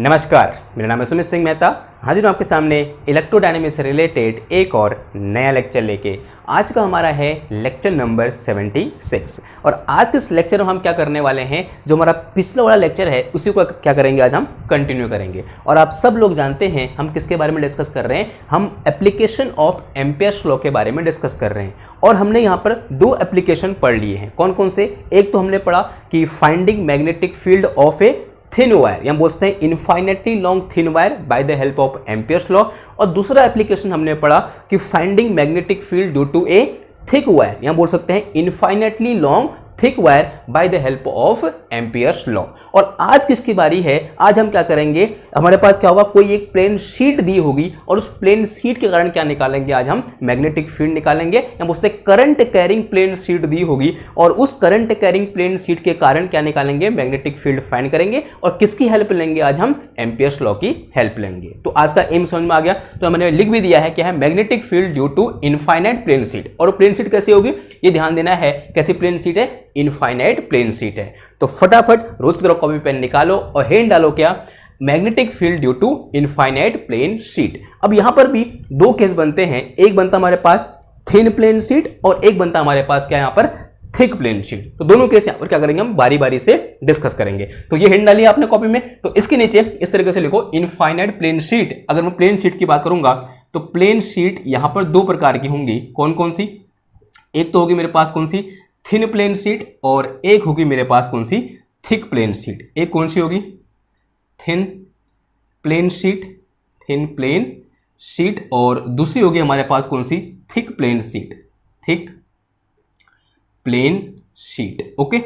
नमस्कार, मेरा नाम है सुमित सिंह मेहता। हाजिर हूँ आपके सामने इलेक्ट्रोडायनेमिक्स से रिलेटेड एक और नया लेक्चर लेके। आज का हमारा है लेक्चर नंबर 76 और आज के इस लेक्चर में हम क्या करने वाले हैं, जो हमारा पिछला वाला लेक्चर है उसी को क्या करेंगे, आज हम कंटिन्यू करेंगे। और आप सब लोग जानते हैं हम किसके बारे में डिस्कस कर रहे हैं, हम एप्लीकेशन ऑफ एम्पियर्स लॉ के बारे में डिस्कस कर रहे हैं। और हमने यहाँ पर दो एप्लीकेशन पढ़ लिए हैं। कौन कौन से? एक तो हमने पढ़ा कि finding magnetic field of a thin wire, या बोलते हैं infinitely long thin wire by the help of Ampere's law. और दूसरा एप्लीकेशन हमने पढ़ा कि finding magnetic field due to a thick wire, या बोल सकते हैं infinitely long thick wire by the help of Ampere's law. और आज किसकी बारी है? आज हम क्या करेंगे, हमारे पास क्या होगा, कोई एक प्लेन शीट दी होगी और उस प्लेन शीट के कारण क्या निकालेंगे, आज हम मैग्नेटिक फील्ड निकालेंगे। या बोलते हैं करंट कैरिंग प्लेन शीट दी होगी और उस करंट कैरिंग प्लेन शीट के कारण क्या निकालेंगे, मैग्नेटिक फील्ड फाइंड करेंगे। और किसकी हेल्प लेंगे, आज हम एम्पियर्स लॉ की हेल्प लेंगे। तो आज का एम समझ में आ गया। तो मैंने लिख भी दिया है क्या है, magnetic field due to infinite plane sheet. और प्लेन शीट कैसी होगी, ये ध्यान देना है, कैसी प्लेन शीट है, इनफाइनाइट प्लेन शीट है। तो फटाफट रोज की तरह कॉपी पेन निकालो और हेड डालो क्या, magnetic field due to infinite plane sheet. अब यहां पर भी दो केस बनते हैं, एक बनता हमारे पास थिन प्लेन शीट और एक बनता हमारे पास क्या, यहां पर थिक प्लेन शीट। तो दोनों केस यहां पर क्या करेंगे, हम बारी बारी से डिस्कस करेंगे। तो ये हेड डालिए आपने कॉपी में। तो इसके नीचे इस तरीके से लिखो, इनफाइनाइट प्लेन शीट। अगर मैं प्लेन शीट की बात करूंगा तो प्लेन शीट यहां पर दो प्रकार की होंगी। कौन कौन सी? एक तो होगी मेरे पास कौन सी, थिन प्लेन शीट, और एक होगी मेरे पास कौन सी, थिक प्लेन शीट। एक कौन सी होगी, thin plane sheet, thin plane sheet, और दूसरी होगी हमारे पास कौन सी, thick plane sheet, thick plane sheet. Okay,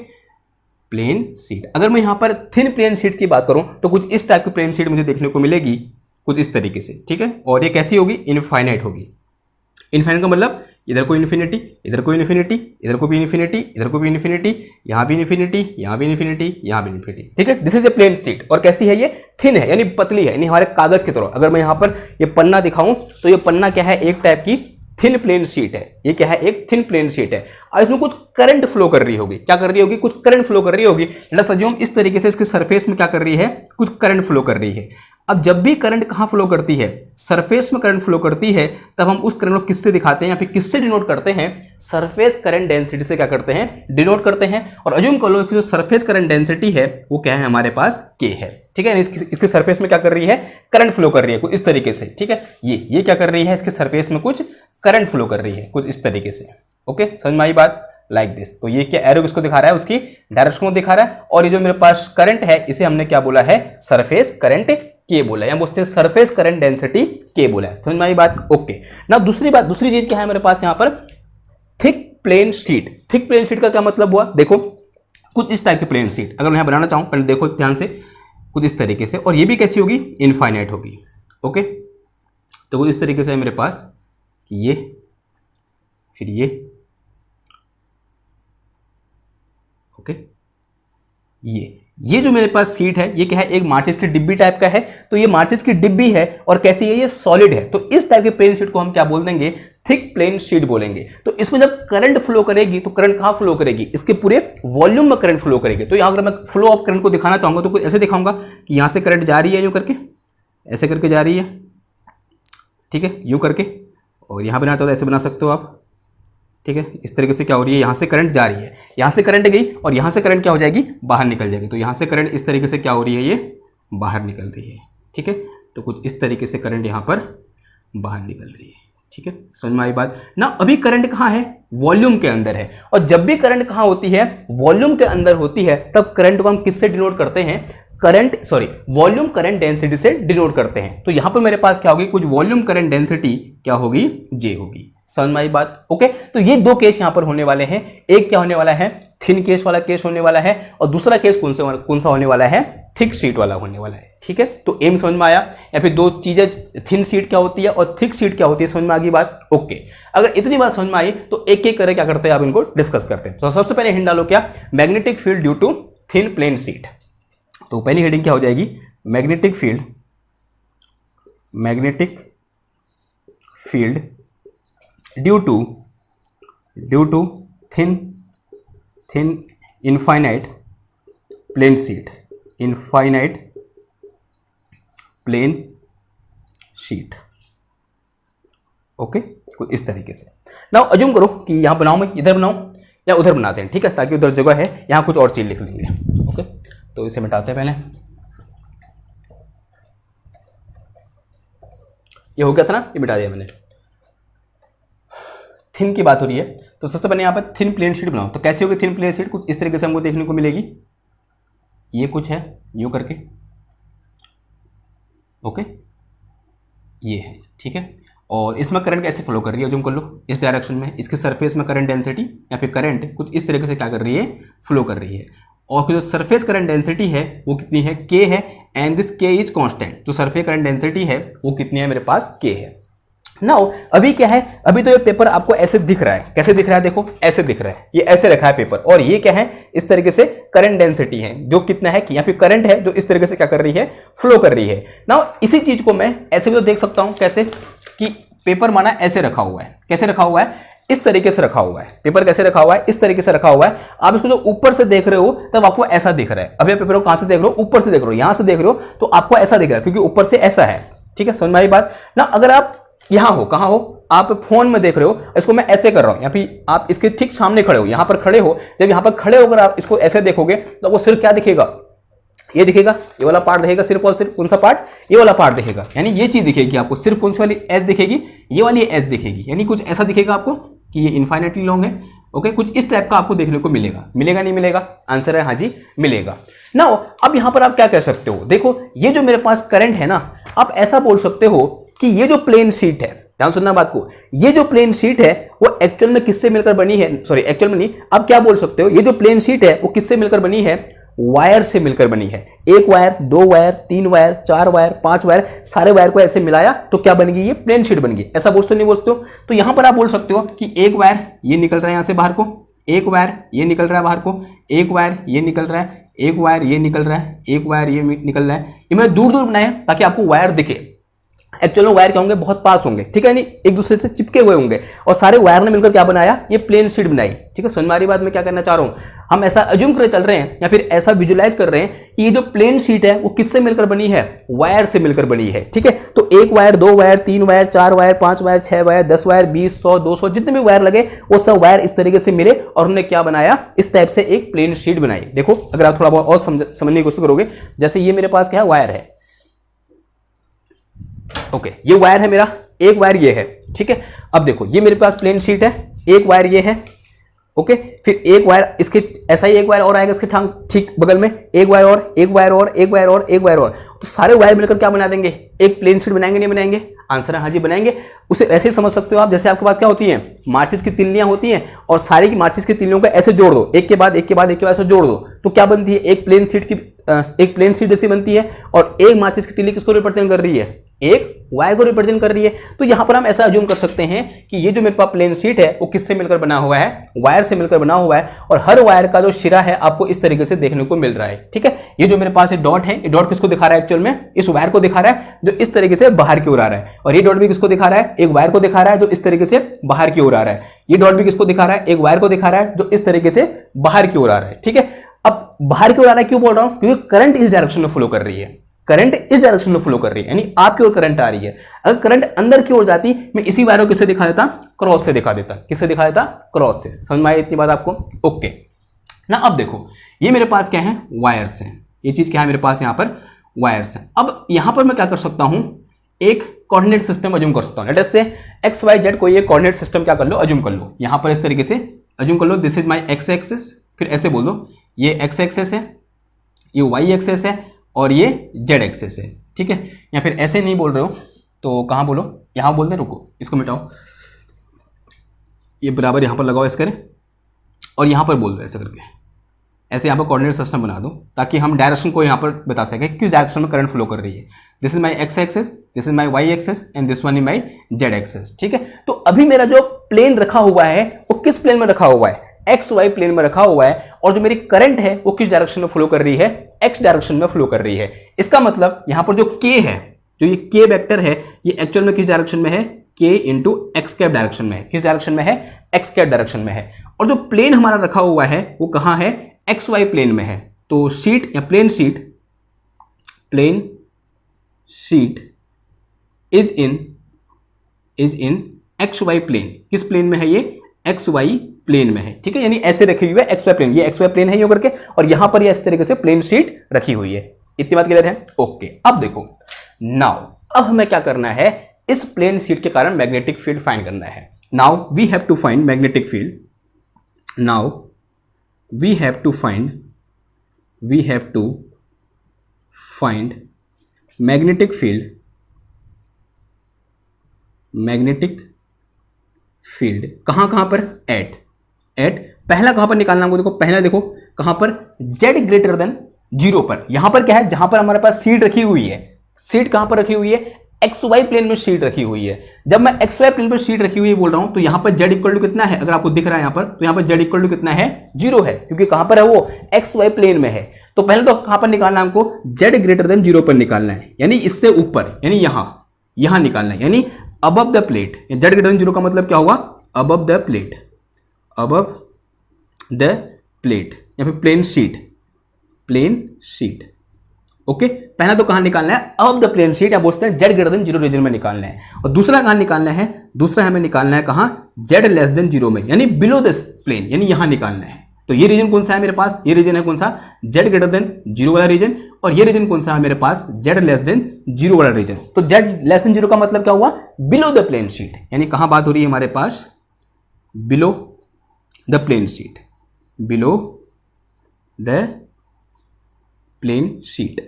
plane sheet. अगर मैं यहां पर थिन प्लेन शीट की बात करूं तो कुछ इस टाइप की प्लेन शीट मुझे देखने को मिलेगी, कुछ इस तरीके से, ठीक है। और ये कैसी होगी, इनफाइनाइट होगी। इनफाइनाइट का मतलब इधर को इन्फिनिटी, इधर को इन्फिनिटी, इधर को भी इन्फिनिटी, इधर को भी इन्फिनिटी, यहाँ भी इन्फिनिटी, यहाँ भी इन्फिनिटी, यहाँ भी इन्फिनिटी, ठीक है। This is a plane sheet. और कैसी है ये, थिन है, यानी पतली है, यानी हमारे कागज की तरह। अगर मैं यहाँ पर ये पन्ना दिखाऊं तो ये पन्ना क्या है, एक टाइप की थिन प्लेन शीट है। ये क्या है, एक थिन प्लेन शीट है। और इसमें कुछ करंट फ्लो कर रही होगी। क्या कर रही होगी, कुछ करंट फ्लो कर रही होगी। लेट्स अज्यूम इस तरीके से इसके सरफेस में क्या कर रही है, कुछ करंट फ्लो कर रही है। अब जब भी करंट कहां फ्लो करती है, सरफेस में करंट फ्लो करती है, तब हम उस करंट को किससे दिखाते हैं, या फिर किससे डिनोट करते हैं, सरफेस करंट डेंसिटी से क्या करते हैं, डिनोट करते हैं। और अज्यूम कर लो कि जो सरफेस करंट डेंसिटी है वो क्या है, हमारे पास के है, ठीक है। इसके सरफेस में क्या कर रही है, करंट फ्लो कर रही है कुछ इस तरीके से, ठीक है। ये क्या कर रही है, इसके सरफेस में कुछ करंट फ्लो कर रही है कुछ इस तरीके से। ओके, समझ में आई बात, लाइक दिस। तो ये क्या एरो किसको दिखा रहा है, उसकी डायरेक्शन को दिखा रहा है। और ये जो मेरे पास करंट है इसे हमने क्या बोला है, सरफेस करंट के बोला है, या बोलते हैं सरफेस करंट डेंसिटी के बोला है। समझ में आई बात। ओके ना, दूसरी चीज क्या है मेरे पास यहाँ पर, thick plane sheet. Thick plane sheet का क्या मतलब हुआ, देखो कुछ इस टाइप की प्लेन शीट अगर मैं यहाँ बनाना चाहूं, पहले देखो ध्यान से, कुछ इस तरीके से। और ये भी कैसी होगी, इनफाइनाइट होगी। ओके, तो कुछ इस तरीके से है मेरे पास, ये फिर ओके, ये जो मेरे पास सीट है ये क्या है, एक माचिस की डिब्बी टाइप का है। तो ये माचिस की डिब्बी है और कैसी है, ये सॉलिड है। तो इस टाइप के प्लेन शीट को हम क्या बोल देंगे, थिक प्लेन शीट बोलेंगे। तो इसमें जब करंट फ्लो करेगी तो करंट कहां फ्लो करेगी, इसके पूरे वॉल्यूम में करंट फ्लो करेगी। तो यहां अगर मैं फ्लो ऑफ करंट को दिखाना चाहूंगा तो कुछ ऐसे दिखाऊंगा कि यहां से करंट जा रही है, यूं करके, ऐसे करके जा रही है, ठीक है, यूं करके। और यहां बनाना चाहो तो ऐसे बना सकते हो आप, ठीक है। इस तरीके से क्या हो रही है, यहां से करंट जा रही है, यहां से करंट गई और यहां से करंट क्या हो जाएगी, बाहर निकल जाएगी। तो यहां से करंट इस तरीके से क्या हो रही है, ये बाहर निकल रही है, ठीक है। तो कुछ इस तरीके से करंट यहां पर बाहर निकल रही है, ठीक है। समझ में आई बात ना। अभी करंट कहां है, वॉल्यूम के अंदर है। और जब भी करंट कहां होती है, वॉल्यूम के अंदर होती है, तब करंट को हम किससे डिनोट करते हैं, वॉल्यूम करंट डेंसिटी से डिनोट करते हैं। तो यहां पर मेरे पास क्या होगी, कुछ वॉल्यूम करंट डेंसिटी क्या होगी, जे होगी। समझ में आई बात। ओके, तो ये दो केस यहां पर होने वाले हैं। एक क्या होने वाला है, थिन केस वाला केस होने वाला है, और दूसरा केस कौन सा होने वाला है, थिक शीट वाला होने वाला है, ठीक है। तो एम समझ में आया, या फिर दो चीजें, थिन शीट क्या होती है और थिक शीट क्या होती है, समझ में आ गई बात। ओके, अगर इतनी बात समझ में आई तो एक एक करके क्या करते हैं, आप इनको डिस्कस करते हैं। तो सबसे पहले हिंट डालो क्या, magnetic field due to thin plane sheet. तो पहली हेडिंग क्या हो जाएगी, magnetic field due to thin infinite plane sheet, plane sheet. Okay, कुछ इस तरीके से। नाउ अज्यूम करो कि यहां बनाऊं, मैं इधर बनाऊं या उधर बनाते हैं, ठीक है, ताकि उधर जगह है, यहां कुछ और चीज लिख लेंगे। ओके, तो इसे मिटाते हैं पहले। ये हो गया था ना, ये मिटा दिया मैंने। थिन की बात हो रही है, तो सबसे पहले यहाँ पर थिन प्लेन शीट बनाओ। तो कैसी होगी थिन प्लेन शीट? कुछ इस तरीके से हमको देखने को मिलेगी। ये कुछ है यूं करके, ओके, ये है, ठीक है। और इसमें करंट कैसे फ्लो कर रही है, जूम कर लो, इस डायरेक्शन में। इसके सरफेस में करंट डेंसिटी या फिर करंट कुछ इस तरीके से क्या कर रही है, फ्लो कर रही है। और जो सरफेस करंट डेंसिटी है वो कितनी है, के है, एंड दिस के इज कांस्टेंट। जो सरफेस करंट डेंसिटी है वो कितनी है, मेरे पास के है। नाउ अभी क्या है, अभी तो ये पेपर आपको ऐसे दिख रहा है। कैसे दिख रहा है, देखो ऐसे दिख रहा है, ये ऐसे रखा है पेपर। और ये क्या है, इस तरीके से करंट डेंसिटी है, जो कितना है कि यहाँ पे करंट है जो इस तरीके से क्या कर रही है, फ्लो कर रही है। नाउ इसी चीज को मैं ऐसे भी तो देख सकता हूं, कैसे कि पेपर माना ऐसे रखा हुआ है। कैसे रखा हुआ है, इस तरीके से रखा हुआ है। पेपर कैसे रखा हुआ है, इस तरीके से रखा हुआ है। आप इसको जो ऊपर से देख रहे हो तब आपको ऐसा दिख रहा है। अभी आप पेपर को कहां से देख रहे हो, ऊपर से देख रहे हो, यहां से देख रहे हो तो आपको ऐसा दिख रहा है, क्योंकि ऊपर से ऐसा है। ठीक है, समझ में आई बात ना। अगर आप यहां हो, कहां हो, आप फोन में देख रहे हो, इसको मैं ऐसे कर रहा हूं, या फिर आप इसके ठीक सामने खड़े हो, यहां पर खड़े हो। जब यहां पर खड़े होकर आप इसको ऐसे देखोगे तो आपको सिर्फ क्या दिखेगा, ये दिखेगा, ये वाला पार्ट दिखेगा सिर्फ और सिर्फ। कौन सा पार्ट, ये वाला पार्ट दिखेगा। यानी ये चीज दिखेगी आपको सिर्फ, कौन सी वाली एज दिखेगी, ये वाली एज दिखेगी। यानी कुछ ऐसा दिखेगा आपको कि ये इनफाइनाइटली लॉन्ग है। ओके, कुछ इस टाइप का आपको देखने को मिलेगा। मिलेगा नहीं मिलेगा, आंसर है हाँ जी मिलेगा। नाउ अब यहां पर आप क्या कह सकते हो, देखो ये जो मेरे पास करंट है ना, आप ऐसा बोल सकते हो कि ये जो प्लेन शीट है, ध्यान सुनना बात को, ये जो प्लेन शीट है वो एक्चुअल में किससे मिलकर बनी है, सॉरी एक्चुअल में नहीं, आप क्या बोल सकते हो, ये जो प्लेन शीट है वो किससे मिलकर बनी है, वायर से मिलकर बनी है। एक वायर, दो वायर, तीन वायर, चार वायर, पांच वायर, सारे वायर को ऐसे मिलाया तो क्या बन गई, ये प्लेन शीट बन गई। ऐसा बोलते नहीं बोलते हो? तो यहां पर आप बोल सकते हो कि एक वायर ये निकल रहा है यहां से बाहर को, एक वायर ये निकल रहा है बाहर को, एक वायर ये निकल रहा है, एक वायर ये निकल रहा है, एक वायर ये निकल रहा है। ये मैंने दूर दूर बनाया ताकि आपको वायर दिखे। एक्चुअल में वायर क्या होंगे, बहुत पास होंगे, ठीक है, नहीं एक दूसरे से चिपके हुए होंगे। और सारे वायर ने मिलकर क्या बनाया, ये प्लेन शीट बनाई। ठीक है, समझ में आ रही बात मैं क्या करना चाह रहा हूं। हम ऐसा अज्यूम कर चल रहे हैं या फिर ऐसा विजुलाइज कर रहे हैं कि ये जो प्लेन शीट है वो किससे मिलकर बनी है, वायर से मिलकर बनी है। ठीक है, तो एक वायर, दो वायर, तीन वायर, चार वायर, पांच वायर, छह वायर, 10 वायर, 20, 100, 200, जितने भी वायर लगे वो सब वायर इस तरीके से मिले और उन्होंने क्या बनाया, इस टाइप से एक प्लेन शीट बनाई। देखो अगर आप थोड़ा बहुत और समझने की कोशिश करोगे, जैसे ये मेरे पास क्या है, वायर है। ओके, ये वायर है मेरा, एक वायर ये है। ठीक है, अब देखो ये मेरे पास प्लेन शीट है, एक वायर ये है। ओके, फिर एक वायर इसके ऐसा ही एक वायर और आएगा इसके ठीक बगल में, एक वायर और, एक वायर और, एक वायर और, एक वायर और। तो सारे वायर मिलकर क्या बना देंगे, एक प्लेन शीट बनाएंगे, नहीं बनाएंगे? आंसर है हाँ जी बनाएंगे। उसे ऐसे ही समझ सकते हो आप, जैसे आपके पास क्या होती हैं, माचिस की तिल्लियां होती हैं और सारी की माचिस की तिल्लियों को ऐसे जोड़ दो, एक के बाद एक के बाद एक के बाद ऐसे जोड़ दो, तो क्या बनती है, एक प्लेन शीट की एक प्लेन शीट जैसी बनती है। और एक माचिस की तिल्ली किसको रिप्रेजेंट कर रही है, एक वायर को रिप्रेजेंट कर रही है। तो यहां पर हम ऐसा अज्यूम कर सकते हैं कि ये जो मेरे पास प्लेन शीट है वो किससे मिलकर बना हुआ है, वायर से मिलकर बना हुआ है। और हर वायर का जो शिरा है आपको इस तरीके से देखने को मिल रहा है। ठीक है, ये जो मेरे पास ये डॉट है, ये डॉट किसको दिखा रहा है, एक्चुअल में इस वायर को दिखा रहा है जो इस तरीके से बाहर की ओर आ रहा है। और ये डॉट भी किसको दिखा रहा है, एक वायर को दिखा रहा है जो इस तरीके से बाहर की ओर आ रहा है। ये डॉट भी किसको दिखा रहा है, एक वायर को दिखा रहा है जो इस तरीके से बाहर की ओर आ रहा है। ठीक है, अब बाहर की ओर आ रहा है क्यों बोल रहा हूं, क्योंकि करंट इस डायरेक्शन में फ्लो कर रही है, करंट इस डायरेक्शन में फ्लो कर रही है, यानी आपकी ओर करंट आ रही है। अगर करंट अंदर की ओर जाती, मैं इसी वायर को किससे दिखा देता, क्रॉस से दिखा देता। किससे दिखा देता, क्रॉस से। समझ में आई इतनी बात आपको? ओके ना, अब देखो ये मेरे पास क्या है, वायर्स है। ये चीज क्या है मेरे पास, यहां पर वायर्स है। अब यहां पर मैं क्या कर सकता हूं, एक कोऑर्डिनेट सिस्टम अज्यूम कर सकता हूं। लेट अस से एक्स वाई जेड कोई एक कोऑर्डिनेट सिस्टम क्या कर लो, अज्यूम कर लो। यहां पर इस तरीके से अज्यूम कर लो, this is my X axis, फिर ऐसे बोल दो ये एक्स एक्सिस है, ये वाई एक्सिस है और ये जेड एक्सिस है। ठीक है, या फिर ऐसे नहीं बोल रहे हो तो कहां बोलो, यहां बोल दे, रुको इसको मिटाओ, ये बराबर यहां पर लगाओ इस करें और यहां पर बोल दो ऐसे करके, ऐसे यहां पर कोऑर्डिनेट सिस्टम बना दो ताकि हम डायरेक्शन को यहां पर बता सकें किस डायरेक्शन में करंट फ्लो कर रही है। This is my X axis, this is my Y axis and this one is my Z axis. ठीक है, तो अभी मेरा जो प्लेन रखा हुआ है वो किस प्लेन में रखा हुआ है, एक्स वाई प्लेन में रखा हुआ है। और जो मेरी करंट है वो किस डायरेक्शन में फ्लो कर रही है, एक्स डायरेक्शन में फ्लो कर रही है। इसका मतलब यहां पर जो के है, जो ये के वेक्टर है, ये एक्चुअल में किस डायरेक्शन में है, के इंटू एक्स कैप डायरेक्शन में है। किस डायरेक्शन में है, एक्स कैप डायरेक्शन में है। और जो प्लेन हमारा रखा हुआ है वो कहां है, एक्स वाई प्लेन में है। तो शीट या plane sheet, plane sheet is in X Y plane. किस प्लेन में है ये? एक्स वाई प्लेन में है, ठीक है, यानी ऐसे रखी हुई है एक्स वाई प्लेन, ये एक्स वाई प्लेन है ये करके, और यहां पर ये इस तरीके से प्लेन शीट रखी हुई है। इतनी बात क्लियर है? ओके, अब देखो नाउ अब हमें क्या करना है, इस प्लेन शीट के कारण मैग्नेटिक फील्ड फाइंड करना है। Now we have to find magnetic field, now we have to find magnetic field कहां पर? एट पहला कहां पर निकालना हमको? देखो पहला देखो कहां पर? z ग्रेटर देन 0 पर। यहां पर क्या है? जहां पर हमारे पास शीट रखी हुई है, शीट कहां पर रखी हुई है? एक्स वाई प्लेन में शीट रखी हुई है। जब मैं एक्स वाई प्लेन पर शीट रखी हुई है बोल रहा हूं, तो यहां पर z इक्वल टू कितना है? अगर आपको दिख रहा है यहां पर, तो यहां पर z इक्वल टू कितना है? 0 है, क्योंकि कहां पर है वो? एक्स वाई प्लेन में है। तो पहले तो कहां पर निकालना हमको? z ग्रेटर देन 0 पर निकालना है, यानी इससे ऊपर, यानी यहां निकालना है, यानी above the plate. z greater than 0 का मतलब क्या हुआ? अबव द प्लेट या फिर प्लेन शीट। ओके, पहला तो कहां निकालना है? अबव द प्लेन शीट, या बोलते हैं z ग्रेटर देन 0 रीजन में निकालना है। और दूसरा कहां निकालना है? दूसरा हमें निकालना है कहां? z लेस देन 0 में, यानी बिलो दिस प्लेन, यानी यहां निकालना है। तो ये रीजन कौन सा है मेरे पास? ये रीजन है कौन सा? z ग्रेटर देन 0 वाला रीजन। और ये रीजन कौन सा है मेरे पास? z लेस देन 0 वाला रीजन। तो z लेस देन 0 का मतलब क्या हुआ? बिलो द प्लेन शीट, यानी कहां बात हो रही है हमारे पास? Below the plane sheet,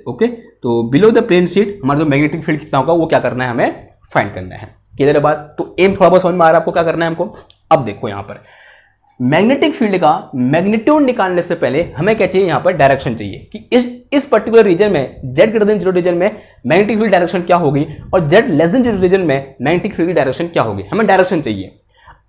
okay. तो बिलो द प्लेन शीट हमारा जो मैग्नेटिक फील्ड कितना होगा वो क्या करना है? हमें फाइंड करना है। क्लियर है बात? तो एम थोड़ा बहुत समझ में आ रहा है आपको क्या करना है हमको? अब देखो यहां पर मैग्नेटिक फील्ड का मैग्नीट्यूड निकालने से पहले हमें क्या चाहिए? यहां पर डायरेक्शन चाहिए कि इस पर्टिकुलर रीजन में, z ग्रेटर देन 0 रीजन में मैग्नेटिक फील्ड डायरेक्शन क्या होगी, और z लेस देन 0 रीजन में मैग्नेटिक फील्ड की डायरेक्शन क्या होगी। हमें डायरेक्शन चाहिए।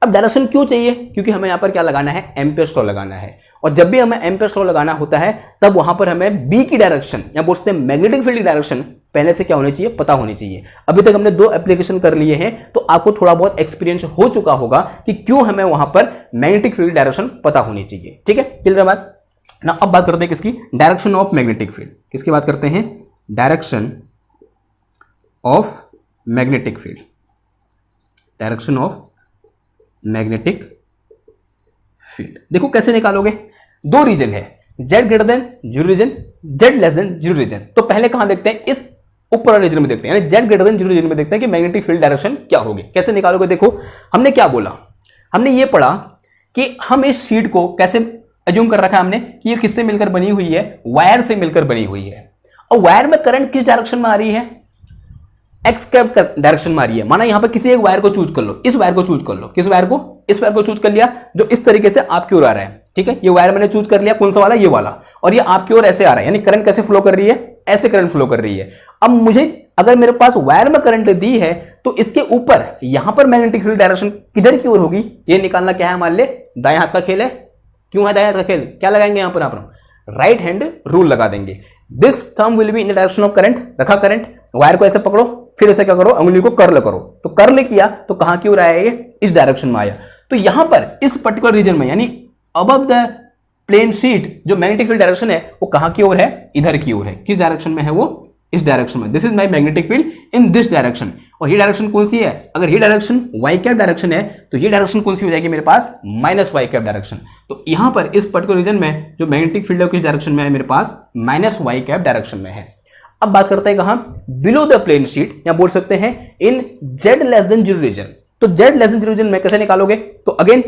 अब डायरेक्शन क्यों चाहिए? क्योंकि हमें यहां पर क्या लगाना है? एम्पियर्स लॉ लगाना है। और जब भी हमें एम्पियर्स लॉ लगाना होता है, तब वहां पर हमें बी की डायरेक्शन या बोलते हैं मैग्नेटिक फील्ड की डायरेक्शन पहले से क्या होनी चाहिए? पता होनी चाहिए। अभी तक हमने 2 एप्लीकेशन कर लिए हैं, तो आपको थोड़ा बहुत एक्सपीरियंस हो चुका होगा कि क्यों हमें वहां पर मैग्नेटिक फील्ड डायरेक्शन पता होनी चाहिए। ठीक है, क्लियर बात ना? अब बात करते हैं किसकी? Direction of magnetic field. किसकी बात करते हैं? Direction of magnetic field, direction of magnetic field. देखो कैसे निकालोगे? 2 रीजन है, z greater than 0 region, z less than 0 region. तो पहले कहां देखते हैं? इस ऊपर वाले रीजन में देखते हैं, यानी z ग्रेटर देन 0 रीजन में देखते हैं कि मैग्नेटिक फील्ड डायरेक्शन क्या होगी। कैसे निकालोगे? देखो हमने क्या बोला, हमने ये पढ़ा कि हम इस शीट को कैसे एज्यूम कर रखा है हमने कि ये किससे मिलकर बनी हुई है? वायर से मिलकर बनी हुई है। और वायर में करंट किस डायरेक्शन में आ रही है? एक्स कैप डायरेक्शन में आ रही है। माना यहां पर किसी एक वायर को चूज कर लो, इस वायर को चूज कर लो। किस वायर को? इस वायर को चूज कर लिया जो इस तरीके से आपकी ओर आ रहा है। ठीक है, ये वायर मैंने चूज कर लिया, कौन सा वाला? ये वाला। और ये आपकी ओर ऐसे आ रहा है, यानी करंट कैसे फ्लो कर रही है? ऐसे करंट फ्लो कर रही है। अब मुझे अगर मेरे पास वायर में करंट दी है, तो इसके ऊपर यहां पर मैग्नेटिक फील्ड डायरेक्शन किधर की ओर होगी, ये निकालना क्या है हमारे लिए? दाएं हाथ का खेल है। क्यों है दाएं हाथ का खेल? क्या लगाएंगे यहां पर? आप राइट हैंड रूल लगा देंगे। This thumb will be in the direction of current. रखा करंट, वायर को ऐसे पकड़ो, फिर ऐसे क्या करो? अंगुली को कर्ल करो। तो कर्ल किया तो कहां की ओर आया? ये इस डायरेक्शन में आया। तो यहां पर इस पर्टिकुलर रीजन में, यानी अबव द प्लेन शीट, जो मैग्नेटिक फील्ड डायरेक्शन है वो कहां की ओर है? इधर की ओर है। किस डायरेक्शन में है वो? इस डायरेक्शन में। This is my magnetic field in this direction. और ये डायरेक्शन कौन सी है? अगर ये डायरेक्शन वाई कैप डायरेक्शन है, तो ये डायरेक्शन कौन सी हो जाएगी मेरे पास? Minus Y cap direction. तो यहां पर इस पर्टिकुलर रीजन में जो मैग्नेटिक फील्ड है किस डायरेक्शन में है मेरे पास? माइनस वाई कैप डायरेक्शन में है। अब बात करते हैं कहां? बिलो द प्लेन शीट, या बोल सकते हैं इन z लेस देन 0 रीजन। तो z लेस देन 0 रीजन में कैसे निकालोगे? तो अगेन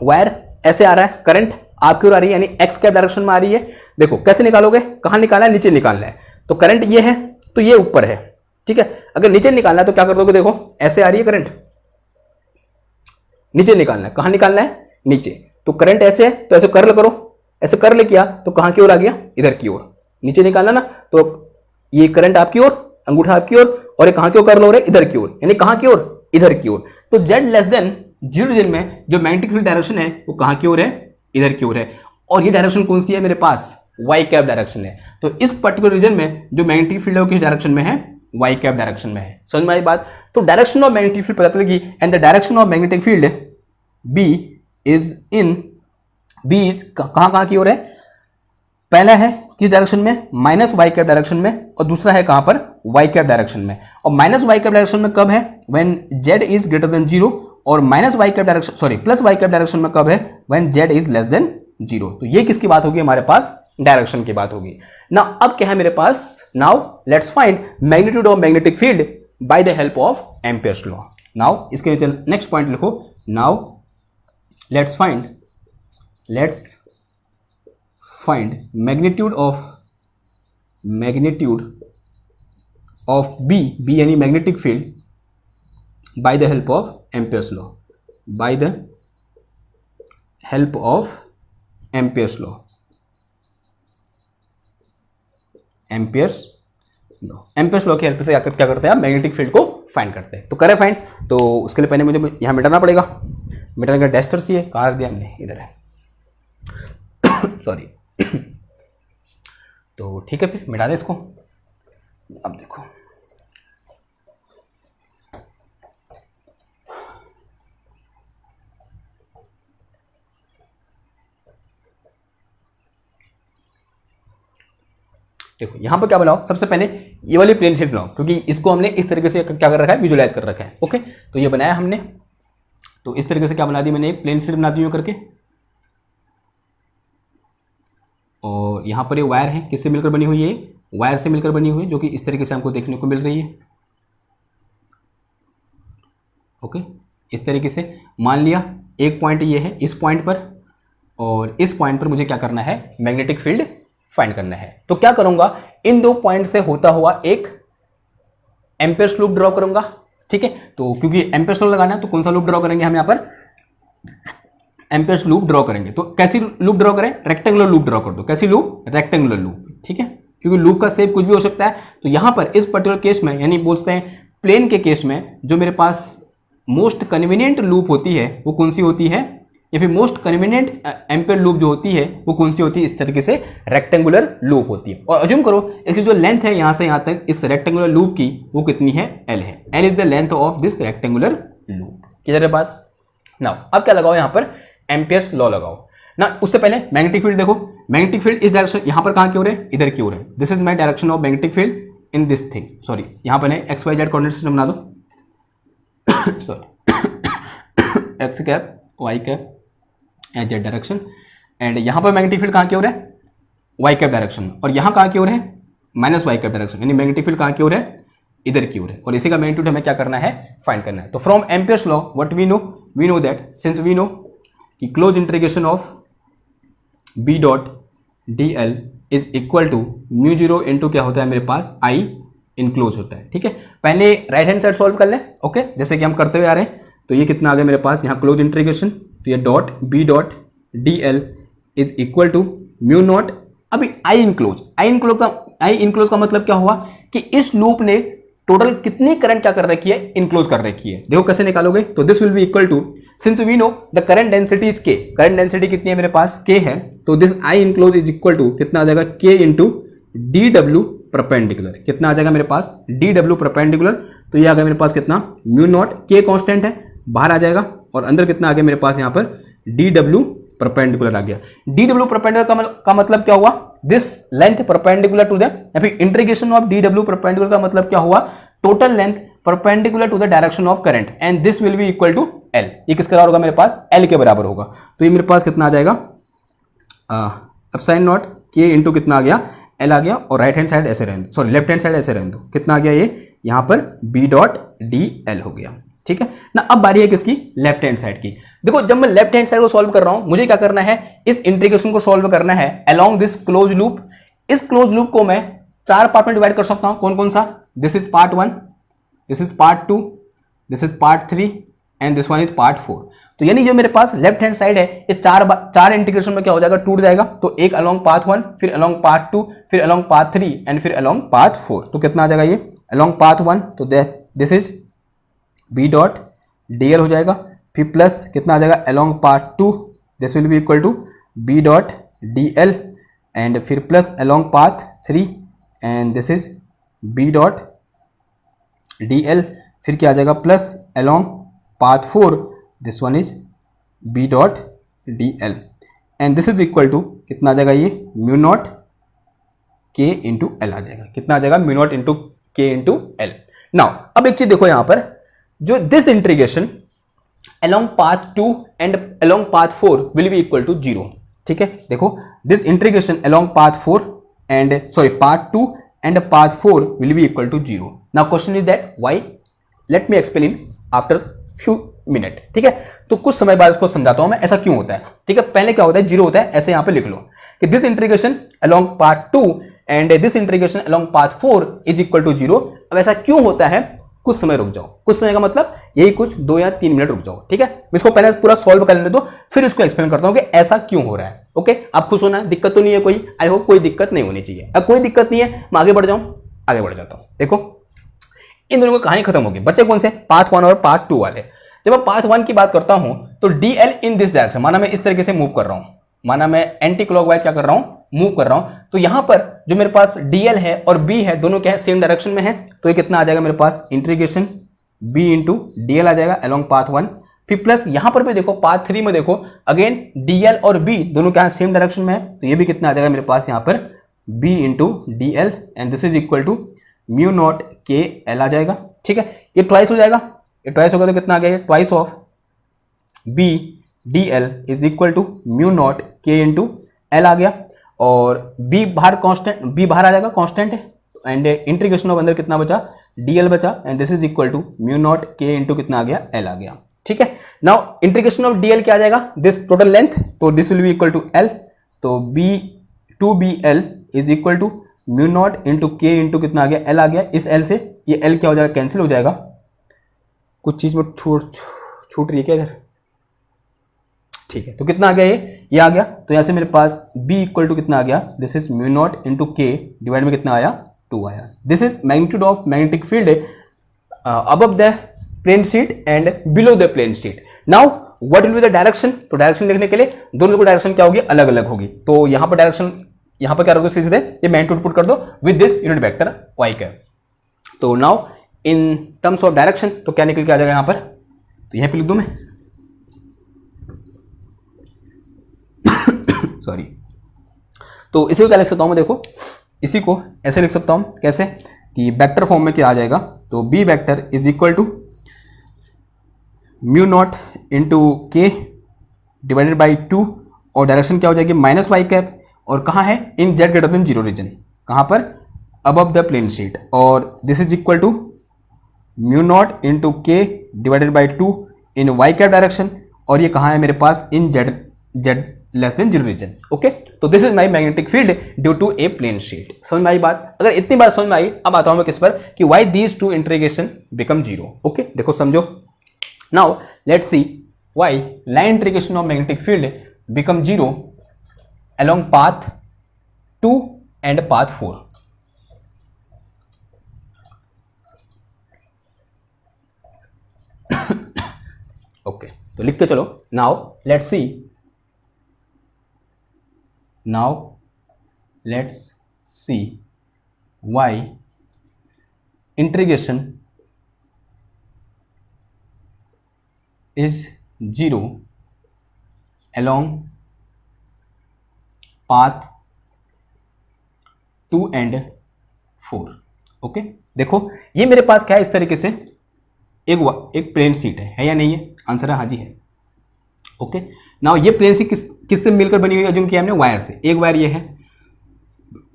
वायर ऐसे आ रहा है, करंट आपकी ओर आ रही है, यानी एक्स कैप डायरेक्शन में आ रही है। देखो कैसे निकालोगे? कहां निकालना है? नीचे निकालना है। तो करंट ये है, तो ये ऊपर है। ठीक है, अगर नीचे निकालना है तो क्या कर दोगे? देखो ऐसे आ रही है करंट, नीचे निकालना है। कहां निकालना है? नीचे। तो करंट ऐसे है, तो ऐसे कर्ल करो, ऐसे कर्ल किया तो कहां की ओर आ गया? इधर की ओर। नीचे निकालना ना, तो ये करंट आपकी ओर, अंगूठा आपकी ओर, और ये कहां की ओर कर्ल हो रहा है? इधर की ओर, यानी कहां की ओर? इधर की ओर। तो z लेस देन 0 रीजन में जो मैग्नेटिक फील्ड डायरेक्शन है वो कहां की ओर है? इधर की ओर है। और ये डायरेक्शन कौन सी है मेरे पास? वाई कैप डायरेक्शन है। तो इस पर्टिकुलर रीजन में जो मैग्नेटिक फील्ड है वो किस डायरेक्शन में है? वाई कैप डायरेक्शन में है। समझ में आई बात? तो डायरेक्शन ऑफ मैग्नेटिक फील्ड पता चलेगी, and the direction of magnetic field B is कहां की ओर है? पहला है किस डायरेक्शन में? माइनस वाई कैप डायरेक्शन में। और दूसरा है कहां पर? वाई कैप डायरेक्शन में, और माइनस वाई कैप डायरेक्शन में कब है, when Z is greater than 0, और minus Y cap direction sorry plus Y cap direction में कब है, when Z is less than 0। तो ये किसकी बात होगी, हमारे पास डायरेक्शन की बात होगी ना। अब क्या है मेरे पास, now let's find magnitude of magnetic field by the help of Ampere's law. Now इसके नीचे नेक्स्ट पॉइंट लिखो, now let's find magnitude of B यानी magnetic field by the help of Ampere's law, by the help of Ampere's law, Ampere's law की help से क्या करते हैं, magnetic field को फाइंड करते हैं। तो करें फाइंड, तो उसके लिए पहले मुझे यहां मिटाना पड़ेगा, मिटाने का डस्टर सी है, कहाँ रख दिया हमने, इधर है सॉरी तो ठीक है, फिर मिटा दे इसको। अब देखो देखो यहां पर क्या बनाओ, सबसे पहले ये वाली प्लेन शीट बनाओ, क्योंकि इसको हमने इस तरीके से क्या कर रखा है, विजुलाइज कर रखा है। ओके, तो ये बनाया हमने, तो इस तरीके से क्या बना दी मैंने, एक प्लेन शीट बना दी यूं करके, और यहां पर ये वायर है, किससे मिलकर बनी हुई है, वायर से मिलकर बनी हुई है, जो कि इस तरीके से हमको देखने को मिल रही है। ओके, इस तरीके से मान लिया एक पॉइंट ये है इस पॉइंट पर, और इस पॉइंट पर मुझे क्या करना है, मैग्नेटिक फील्ड फाइंड करना है। तो क्या करूंगा, इन दो पॉइंट से होता हुआ एक एम्पियर्स लूप ड्रॉ करूंगा। ठीक है, तो क्योंकि एम्पियर्स लूप लगाना है तो कौन सा लूप ड्रॉ करेंगे हम यहां पर, एम्पियर्स लूप ड्रॉ करेंगे। तो कैसी लूप ड्रॉ करें, रेक्टेंगुलर लूप ड्रॉ कर दो। कैसी लूप, रेक्टेंगुलर लूप। ठीक है, क्योंकि लूप का शेप कुछ भी हो सकता है। तो यहां पर इस पर्टिकुलर केस में, यानी बोलते हैं प्लेन के केस में, जो मेरे पास मोस्ट कन्वीनियंट लूप होती है वो कौन सी होती है, या फिर मोस्ट कन्वीनियंट एम्पियर लूप जो होती है वो कौन सी होती है, इस तरीके से रेक्टेंगुलर लूप होती है। और अज्यूम करो इसकी जो लेंथ है यहां से यहां तक इस रेक्टेंगुलर लूप की, वो कितनी है, एल है। L is the length of this rectangular loop. Clear है बात। नाउ अब क्या लगाओ, यहां पर एम्पियर्स लॉ लगाओ ना। उससे पहले मैग्नेटिक फील्ड देखो, मैग्नेटिक फील्ड इस डायरेक्शन, यहां पर कहां की ओर है, इधर की ओर है। This is my direction of magnetic field in this thing, sorry यहां पर X Y Z coordinate system बना दो sorry X cap Y cap and Z direction, and यहां पर मैग्नेटिक फील्ड कहां की ओर है, वाई कैप डायरेक्शन, और यहां कहां की ओर है, माइनस वाई कैप डायरेक्शन, यानी मैग्नेटिक फील्ड कहां की ओर है, इधर की ओर है। और इसी का मैग्नीट्यूड हमें क्या करना है, फाइंड करना है। तो from Ampere's law what we know that, since we know कि close integration of B dot D L is equal to mu zero into क्या होता है मेरे पास, आई इनक्लोज होता है। ठीक है, पहले राइट हैंड साइड सॉल्व कर ले। ओके, जैसे कि हम करते हुए आ रहे हैं। तो ये कितना आ गया मेरे पास, यहाँ क्लोज इंटीग्रेशन, तो ये dot B dot D L is equal to mu naught, अभी आई इनक्लोज का मतलब क्या हुआ कि इस लूप ने टोटल कितनी करंट क्या कर रखी है, इनक्लोज कर रखी है। देखो कैसे निकालोगे, तो this will be equal to, since we know the current density is K, current density कितनी है मेरे पास, के है, तो this I enclose is equal to कितना आ जाएगा, के इंटू डी डब्ल्यू परपेंडिकुलर। कितना आ जाएगा मेरे पास, डी डब्ल्यू परपेंडिकुलर, तो ये आ गया मेरे पास कितना, म्यू नॉट, के कॉन्स्टेंट है बाहर आ जाएगा, और अंदर कितना आ गया मेरे पास यहाँ पर, डी डब्ल्यू परपेंडिकुलर आ गया। डी डब्ल्यू परपेंडिकुलर का मतलब क्या हुआ, this length perpendicular to the, या फिर integration of D W perpendicular का मतलब क्या हुआ, total length perpendicular to the direction of current, and this will be equal to L. ये किसके बराबर होगा मेरे पास, एल के बराबर होगा। तो ये मेरे पास कितना आ जाएगा, अपसाइन नॉट के इंटू कितना आ गया, एल आ गया, और राइट हैंड साइड ऐसे रहने दो, सॉरी लेफ्ट हैंड साइड ऐसे रहने दो, कितना आ गया ये, यहाँ पर बी डॉट डी एल हो गया। ठीक है ना। अब बारी है किसकी, लेफ्ट हैंड साइड की। देखो जब मैं लेफ्ट हैंड साइड को सॉल्व कर रहा हूं, मुझे क्या करना है, इस इंटीग्रेशन को सॉल्व करना है अलोंग दिस क्लोज लूप। इस क्लोज लूप को मैं 4 पार्ट में डिवाइड कर सकता हूं, कौन कौन सा, this is part 1, this is part 2, this is part 3 and this one is part 4। तो यानी जो मेरे पास लेफ्ट हैंड साइड है, ये चार इंटीग्रेशन में क्या हो जाएगा, टूट जाएगा। तो एक अलोंग पाथ 1, फिर अलोंग पाथ 2, फिर अलोंग पाथ 3 एंड फिर अलोंग पाथ 4। तो कितना आ जाएगा ये, अलोंग पाथ 1, तो this is B dot DL हो जाएगा, फिर प्लस कितना आ जाएगा, along path 2, this will be equal to B dot D L, and फिर plus along path 3 and this is B dot D L, फिर क्या आ जाएगा, plus along path 4, this one is B dot D L, and this is equal to कितना आ जाएगा ये, mu naught K into L आ जाएगा। कितना आ जाएगा, mu naught into k into L. Now अब एक चीज देखो यहां पर, जो this integration along path 2 and along path 4 will be equal to 0। ठीक है, देखो this integration along path 4 and path 2 and path 4 will be equal to 0। now question is that why, let me explain after few minute। ठीक है, तो कुछ समय बाद इसको समझाता हूं मैं ऐसा क्यों होता है। ठीक है, पहले क्या होता है, 0 होता है, ऐसे यहां पे लिख लो कि this integration along path 2 and this integration along path 4 is equal to 0। अब ऐसा क्यों होता है, कुछ समय रुक जाओ, कुछ समय का मतलब यही कुछ 2 या 3 मिनट रुक जाओ। ठीक है, इसको पहले पूरा सॉल्व कर लेने दो, फिर इसको एक्सप्लेन करता हूं कि ऐसा क्यों हो रहा है। ओके, आप खुश होना, दिक्कत तो नहीं है कोई, आई होप कोई दिक्कत नहीं होनी चाहिए। अब कोई दिक्कत नहीं है, मैं आगे बढ़ जाऊं, आगे बढ़ जाता हूं। देखो इन दोनों की कहानी खत्म होगी, बच्चे कौन से, पाथ 1 और पाथ 2 वाले। जब मैं पाथ 1 की बात करता हूं तो dl इन दिस डायरेक्शन, माना मैं इस तरीके से मूव कर रहा हूं, माना मैं एंटी क्लॉकवाइज क्या कर रहा हूं, मूव कर रहा हूं, तो यहां पर जो मेरे पास dl है और b है, दोनों क्या है, सेम डायरेक्शन में है, तो ये कितना आ जाएगा मेरे पास, इंटीग्रेशन b इंटू dl आ जाएगा अलोंग पाथ 1। फिर प्लस यहां पर भी देखो पाथ 3 में देखो अगेन dl और b दोनों क्या है, सेम डायरेक्शन में है, तो ये भी कितना आ जाएगा मेरे पास यहां पर b into dl and this is equal to mu naught K L आ जाएगा। ठीक है, ये ट्वाइस हो जाएगा, ये ट्वाइस होगा तो कितना आ गया, twice of b dl is equal to mu naught K into L आ गया, और b बाहर कांस्टेंट, b बाहर आ जाएगा कांस्टेंट है, एंड इंटीग्रेशन ऑफ अंदर कितना बचा, dl बचा, and this is equal to mu naught K into कितना आ गया, l आ गया। ठीक है, नाउ इंटीग्रेशन ऑफ dl क्या आ जाएगा, दिस टोटल लेंथ, तो this will be equal to l, तो b 2bl is equal to mu naught into K into कितना आ गया, l आ गया। इस l से ये l क्या हो जाएगा, कैंसिल हो जाएगा, कुछ चीज में छूट रही है क्या इधर, ठीक है, तो कितना आ गया, ये आ गया, तो यहां से मेरे पास b इक्वल टू कितना आ गया, this is mu naught into K divide में कितना आया, 2 आया। This is magnitude of magnetic field above the plane sheet and below the plane sheet. Now what will be the direction, तो direction लिखने के लिए दोनों को डायरेक्शन क्या होगी, अलग अलग होगी, तो यहां पर डायरेक्शन, यहां पर क्या रखो सीधे, ये मैग्नीट्यूड पुट कर दो with this unit vector y का। तो now in terms of direction तो क्या निकल के आ जाएगा यहां पर, तो यहां पे लिख दूं मैं, सॉरी, तो इसी को क्या लिख सकता हूं मैं, देखो इसी को ऐसे लिख सकता हूं, कैसे कि वेक्टर फॉर्म में क्या आ जाएगा, तो B vector is equal to mu naught into K divided by 2, और डायरेक्शन क्या हो जाएगी, माइनस वाई कैप, और कहाँ है, in Z greater than 0 region, कहाँ पर, अबव द प्लेन शीट, और this is equal to mu naught into K divided by 2 in Y cap direction, और ये कहाँ है मेरे पास, in Z less than 0 region. Okay, तो this is my magnetic field due to a plane sheet. समझ में आई बात, अगर इतनी बात समझ में आई, अब आता हूं मैं किस पर, कि why these two integration become 0। Okay, देखो समझो, now let's see why line integration of magnetic field become 0 along path 2 and path 4। Okay, तो लिख के चलो, now let's see, now let's see why integration is 0 along path 2 and 4। Okay, देखो ये मेरे पास क्या है, इस तरीके से एक प्लेन शीट है या नहीं है, आंसर है हाँ जी है। ओके, नाउ ये प्लेन शीट किससे मिलकर बनी हुई है, अज्यूम किया हमने वायर से, एक वायर ये है,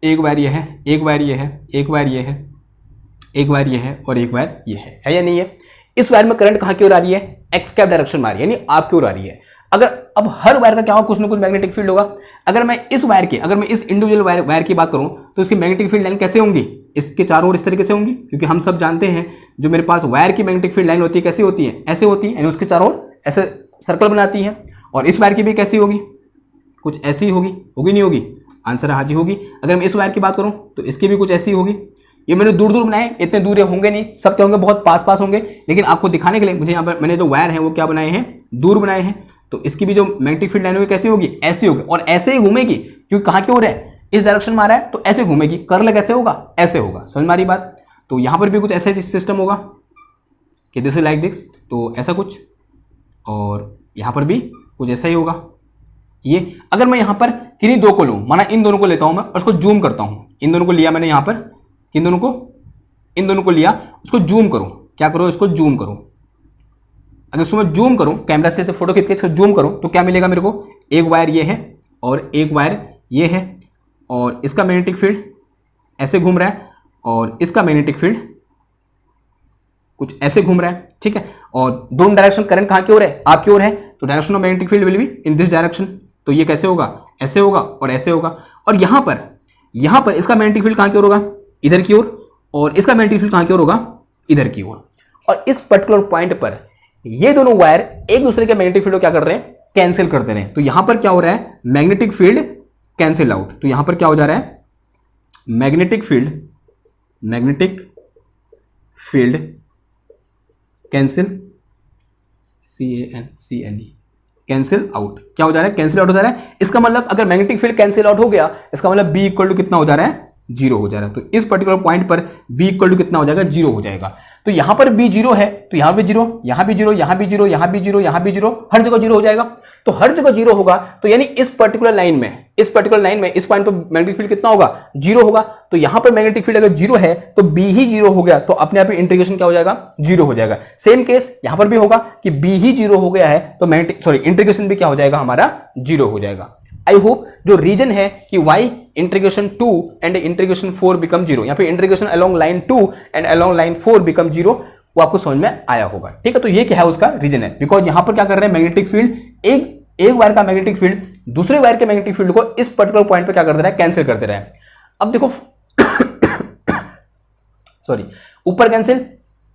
एक वायर ये है, एक वायर ये है, एक वायर ये है, एक वायर ये है, और एक वायर ये है या नहीं है। इस वायर में करंट कहाँ की ओर आ रही है, एक्स कैप डायरेक्शन में आ रही है, यानी आपकी ओर आ रही है। अगर अब हर वायर का क्या होगा, कुछ ना कुछ मैग्नेटिक फील्ड होगा। अगर मैं इस वायर की, अगर मैं इस इंडिविजुअल वायर की बात करूं तो इसकी मैग्नेटिक फील्ड लाइन कैसे होंगी, इसके चारों ओर इस तरीके से होंगी, क्योंकि हम सब जानते हैं जो मेरे पास वायर की मैग्नेटिक फील्ड लाइन होती है कैसी होती है, ऐसे होती है, यानी उसके चारों ओर ऐसे सर्कल बनाती है। और इस वायर की भी कैसी होगी, कुछ ऐसी होगी, होगी नहीं होगी, आंसर हाजी होगी। अगर मैं इस वायर की बात करूं तो इसकी भी कुछ ऐसी होगी। ये मैंने दूर दूर बनाए, इतने दूर होंगे नहीं, सब क्या होंगे, बहुत पास पास होंगे, लेकिन आपको दिखाने के लिए मुझे यहाँ पर मैंने जो वायर है वो क्या बनाए हैं, दूर बनाए हैं। तो इसकी भी जो मैग्नेटिक फील्ड लाइन होगी कैसी होगी, ऐसी होगी, और ऐसे ही घूमेगी, क्योंकि कहाँ की ओर है, इस डायरेक्शन में आ रहा है, तो ऐसे घूमेगी। कर्ल कैसे होगा, ऐसे होगा। समझ में आ रही बात। तो यहाँ पर भी कुछ ऐसे सिस्टम होगा कि दिस इज लाइक दिस, तो ऐसा कुछ, और यहाँ पर भी कुछ ऐसा ही होगा। ये अगर मैं यहाँ पर किन्हीं दो को लूँ, माना इन दोनों को लेता हूँ मैं और उसको जूम करता हूँ, इन दोनों को लिया मैंने यहाँ पर, किन दोनों को, इन दोनों को लिया, उसको जूम करो, क्या करो, इसको जूम करो। अगर इसको मैं जूम करूं, कैमरा से फोटो खींच के इसको जूम करूं तो क्या मिलेगा मेरे को, एक वायर ये है और एक वायर ये है, और इसका मैग्नेटिक फील्ड ऐसे घूम रहा है और इसका मैग्नेटिक फील्ड कुछ ऐसे घूम रहा है, ठीक है। और दोनों डायरेक्शन करंट कहाँ की ओर है, आपकी ओर है, तो direction of magnetic field will be in this direction. तो ये कैसे होगा, ऐसे होगा और ऐसे होगा। और यहां पर इसका मैग्नेटिक फील्ड कहाँ की ओर होगा, इधर की ओर, और इसका मैग्नेटिक फील्ड कहाँ की ओर होगा, इधर की ओर। और इस पर्टिकुलर पॉइंट पर ये दोनों वायर एक दूसरे के मैग्नेटिक फील्ड को क्या कर रहे हैं, कैंसिल कर दे रहे हैं। तो यहां पर क्या हो रहा है, मैग्नेटिक फील्ड कैंसिल आउट। तो यहां पर क्या हो जा रहा है, magnetic field cancel, CANCLE, cancel out. क्या हो जा रहा है, कैंसिल आउट हो जा रहा है। इसका मतलब अगर मैग्नेटिक फील्ड कैंसिल आउट हो गया, इसका मतलब B इक्वल टू कितना हो जा रहा है, 0 हो जा रहा है। तो इस पर्टिकुलर पॉइंट पर B इक्वल टू कितना हो जाएगा, 0 हो जाएगा। तो यहां पर B 0 है, तो यहां भी 0, यहां भी 0, यहां भी 0, यहां भी 0, यहां भी 0, हर जगह 0 हो जाएगा। तो हर जगह 0 होगा, तो यानी इस पर्टिकुलर लाइन में इस पॉइंट पर मैग्नेटिक फील्ड कितना होगा, 0 होगा। तो यहां पर मैग्नेटिक फील्ड अगर 0 है तो B ही 0 हो गया, तो अपने आप ही इंटीग्रेशन क्या हो जाएगा, 0 हो जाएगा। सेम केस यहां पर भी होगा कि B ही 0 हो गया है, तो इंटीग्रेशन भी क्या हो जाएगा, हमारा 0 हो जाएगा। आई होप जो रीजन है कि y integration 2 and integration 4 become 0, या फिर integration along line 2 and along line 4 become 0, वो आपको समझ में आया होगा, ठीक है। तो ये क्या है, उसका रीजन है, बिकॉज यहां पर क्या कर रहे हैं, मैग्नेटिक फील्ड एक वायर का मैग्नेटिक फील्ड दूसरे वायर के मैग्नेटिक फील्ड को इस पर्टिकुलर पॉइंट पे क्या कर दे रहा है, कैंसिल कर दे रहा है। अब देखो सॉरी, ऊपर कैंसिल,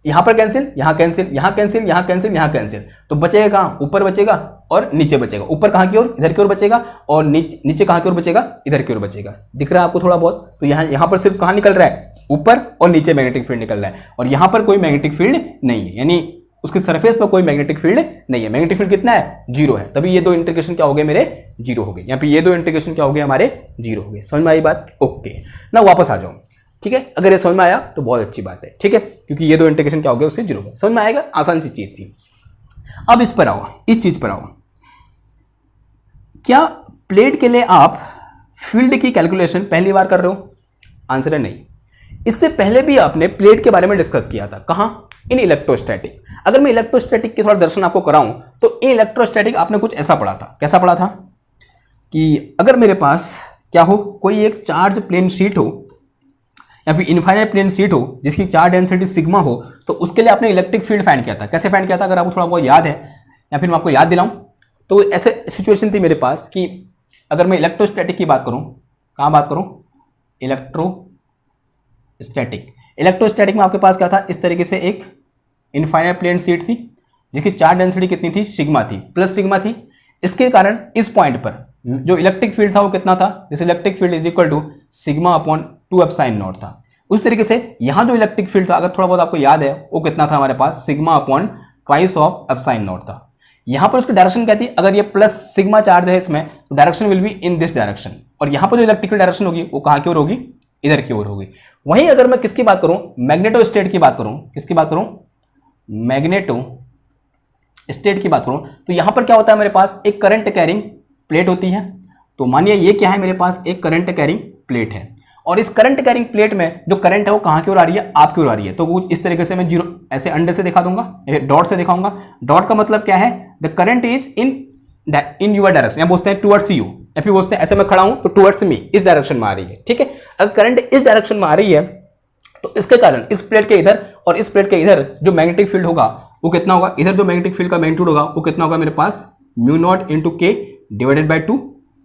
यहां पर कैंसिल, यहां कैंसिल, यहां कैंसिल, यहां कैंसिल, यहां कैंसिल, तो बचेगा कहां, ऊपर बचेगा और नीचे बचेगा। ऊपर कहां की ओर, इधर की ओर बचेगा, और नीचे कहां की ओर बचेगा, इधर की ओर बचेगा। दिख रहा है आपको थोड़ा बहुत। तो यहां पर सिर्फ कहां निकल रहा है, ऊपर और नीचे मैग्नेटिक फील्ड निकल रहा है, और यहां पर कोई मैग्नेटिक फील्ड नहीं है, यानी उसके सरफेस पर कोई मैग्नेटिक फील्ड नहीं है। मैग्नेटिक फील्ड कितना है, 0 है। तभी ये दो इंटीग्रेशन क्या हो गए मेरे, 0 हो गए। यहाँ पे ये दो इंटीग्रेशन क्या हो गए हमारे, 0 हो गए। समझ में आई बात, ओके ना, वापस आ जाओ, ठीक है। अगर ये समझ में आया तो बहुत अच्छी बात है, ठीक है, क्योंकि ये दो इंटीग्रेशन क्या हो गया, उससे 0 हो गया। समझ में आएगा, आसान सी चीज थी। अब इस पर आओ, इस चीज पर आओ, क्या प्लेट के लिए आप फील्ड की कैलकुलेशन पहली बार कर रहे हो? आंसर है नहीं। इससे पहले भी आपने प्लेट के बारे में डिस्कस किया था, कहां, इन इलेक्ट्रोस्टैटिक। अगर मैं इलेक्ट्रोस्टैटिक के थोड़ा दर्शन आपको कराऊं तो इन इलेक्ट्रोस्टैटिक आपने कुछ ऐसा पढ़ा था। कैसा पढ़ा था कि अगर मेरे पास क्या हो, कोई एक चार्ज प्लेन शीट हो या फिर इनफाइनाइट प्लेन शीट हो जिसकी चार्ज डेंसिटी सिग्मा हो, तो उसके लिए आपने इलेक्ट्रिक फील्ड फाइंड किया था। कैसे फाइंड किया था, अगर आपको थोड़ा बहुत याद है या फिर मैं आपको याद दिलाऊं, तो ऐसे सिचुएशन थी मेरे पास कि अगर मैं इलेक्ट्रोस्टैटिक की बात करूं, कहां बात करूं, इलेक्ट्रोस्टैटिक में आपके पास क्या था, इस तरीके से एक इनफाइनाइट प्लेन शीट थी जिसकी चार्ज डेंसिटी कितनी थी, सिग्मा थी, प्लस सिग्मा थी। इसके कारण इस पॉइंट पर जो इलेक्ट्रिक फील्ड था वो कितना था, this electric field is equal to sigma upon 2f sine naught था। उस तरीके से यहां जो इलेक्ट्रिक फील्ड था, अगर थोड़ा बहुत आपको याद है, वो कितना था हमारे पास, sigma upon twice of epsilon naught था। यहां पर उसकी डायरेक्शन क्या थी, अगर ये प्लस सिग्मा चार्ज है इसमें, तो direction will be in this direction, और यहां पर जो इलेक्ट्रिकल डायरेक्शन होगी वो कहां की ओर होगी, इधर की ओर होगी। वहीं अगर मैं किसकी बात करूं, मैग्नेटो स्टेट की बात करूं, किसकी बात करूं, मैग्नेटो स्टेट की बात करूं, तो यहां पर क्या होता है, मेरे पास एक करंट कैरिंग प्लेट होती है। तो मानिए ये क्या है, मेरे पास एक करंट कैरिंग प्लेट है, और इस करंट कैरिंग प्लेट में जो करंट है वो कहां की ओर आ रही है, आपकी ओर आ रही है। तो कुछ इस तरीके से मैं जीरो ऐसे अंडे से दिखा दूंगा, डॉट से दिखाऊंगा। डॉट का मतलब क्या है, the current is in your direction, या बोलते हैं टुवर्ड्स यू, या फिर बोलते हैं ऐसे मैं खड़ा हूं तो टुवर्ड्स मी, इस डायरेक्शन में आ रही है, ठीक है। अगर करंट इस डायरेक्शन में आ रही है तो इसके कारण इस प्लेट के इधर और इस प्लेट के इधर जो मैग्नेटिक फील्ड होगा वो कितना होगा, इधर जो मैग्नेटिक फील्ड का मैग्नीट्यूड होगा वो कितना होगा मेरे पास, mu naught into K divided by 2,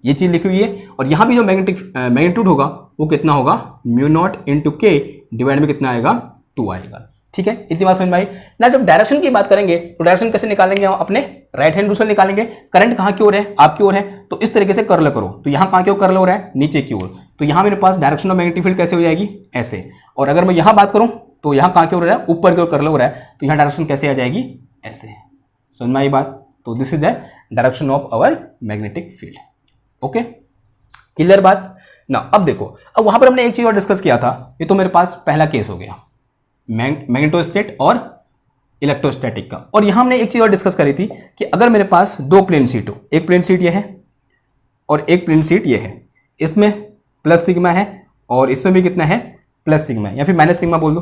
ये चीज लिखी हुई है। और यहां भी जो मैग्नीट्यूड होगा वो कितना होगा, mu naught into K divide में कितना आएगा, 2 आएगा, ठीक है। इतनी बात समझ में आई ना। जब डायरेक्शन की बात करेंगे तो डायरेक्शन कैसे निकालेंगे, हम अपने राइट हैंड रूल निकालेंगे। करंट कहां की ओर है, आपकी ओर है, तो इस तरीके से कर्ल करो। तो यहां कहां की ओर कर्ल हो रहा है, नीचे की ओर, तो यहां मेरे पास डायरेक्शन ऑफ मैग्नेटिक फील्ड कैसे हो जाएगी, ऐसे। और अगर मैं यहां बात करूं तो यहां कहां की ओर है, ऊपर की ओर कर्ल हो रहा है, तो यहां डायरेक्शन कैसे आ जाएगी, ऐसे। समझ में आई बात। तो this is the direction of our magnetic field, okay, clear बात ना। अब देखो, अब वहां पर हमने एक चीज और डिस्कस किया था, ये तो मेरे पास पहला केस हो गया मैग्नेटोस्टेट और इलेक्ट्रोस्टैटिक का। और यहां हमने एक चीज और डिस्कस करी थी कि अगर मेरे पास दो प्लेन शीट हो, एक प्लेन शीट ये है और एक प्लेन शीट ये है, इसमें प्लस सिग्मा है और इसमें भी कितना है, प्लस सिग्मा है, या फिर माइनस सिग्मा बोल दो,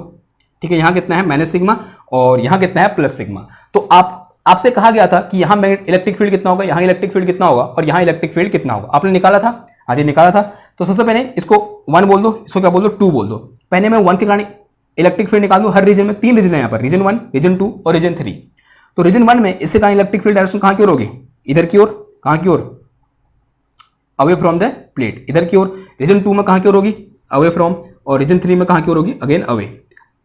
ठीक है, यहाँ कितना है माइनस सिग्मा और यहाँ कितना है प्लस सिग्मा। तो आपसे कहा गया था कि यहाँ इलेक्ट्रिक फील्ड कितना होगा, यहाँ इलेक्ट्रिक फील्ड कितना होगा और यहाँ इलेक्ट्रिक फील्ड कितना होगा, आपने निकाला था, आज निकाला था। तो सबसे पहले इसको 1 बोल दो, इसको क्या बोल दो 2 बोल दो। पहले मैं 1 के कारण इलेक्ट्रिक फील्ड निकाल दूं, हर रीजन में 3 रीजन है यहाँ पर, रीजन 1, रीजन 2 और रीजन 3। तो रीजन 1 में इससे कहा इलेक्ट्रिक फील्ड डायरेक्शन कहाँ की ओर होगी, इधर की ओर, कहाँ की ओर, अवे फ्रॉम द प्लेट, इधर की ओर। रीजन 2 में कहाँ की ओर होगी, अवे फ्रॉम, और रीजन 3 में कहाँ की ओर होगी, अगेन अवे।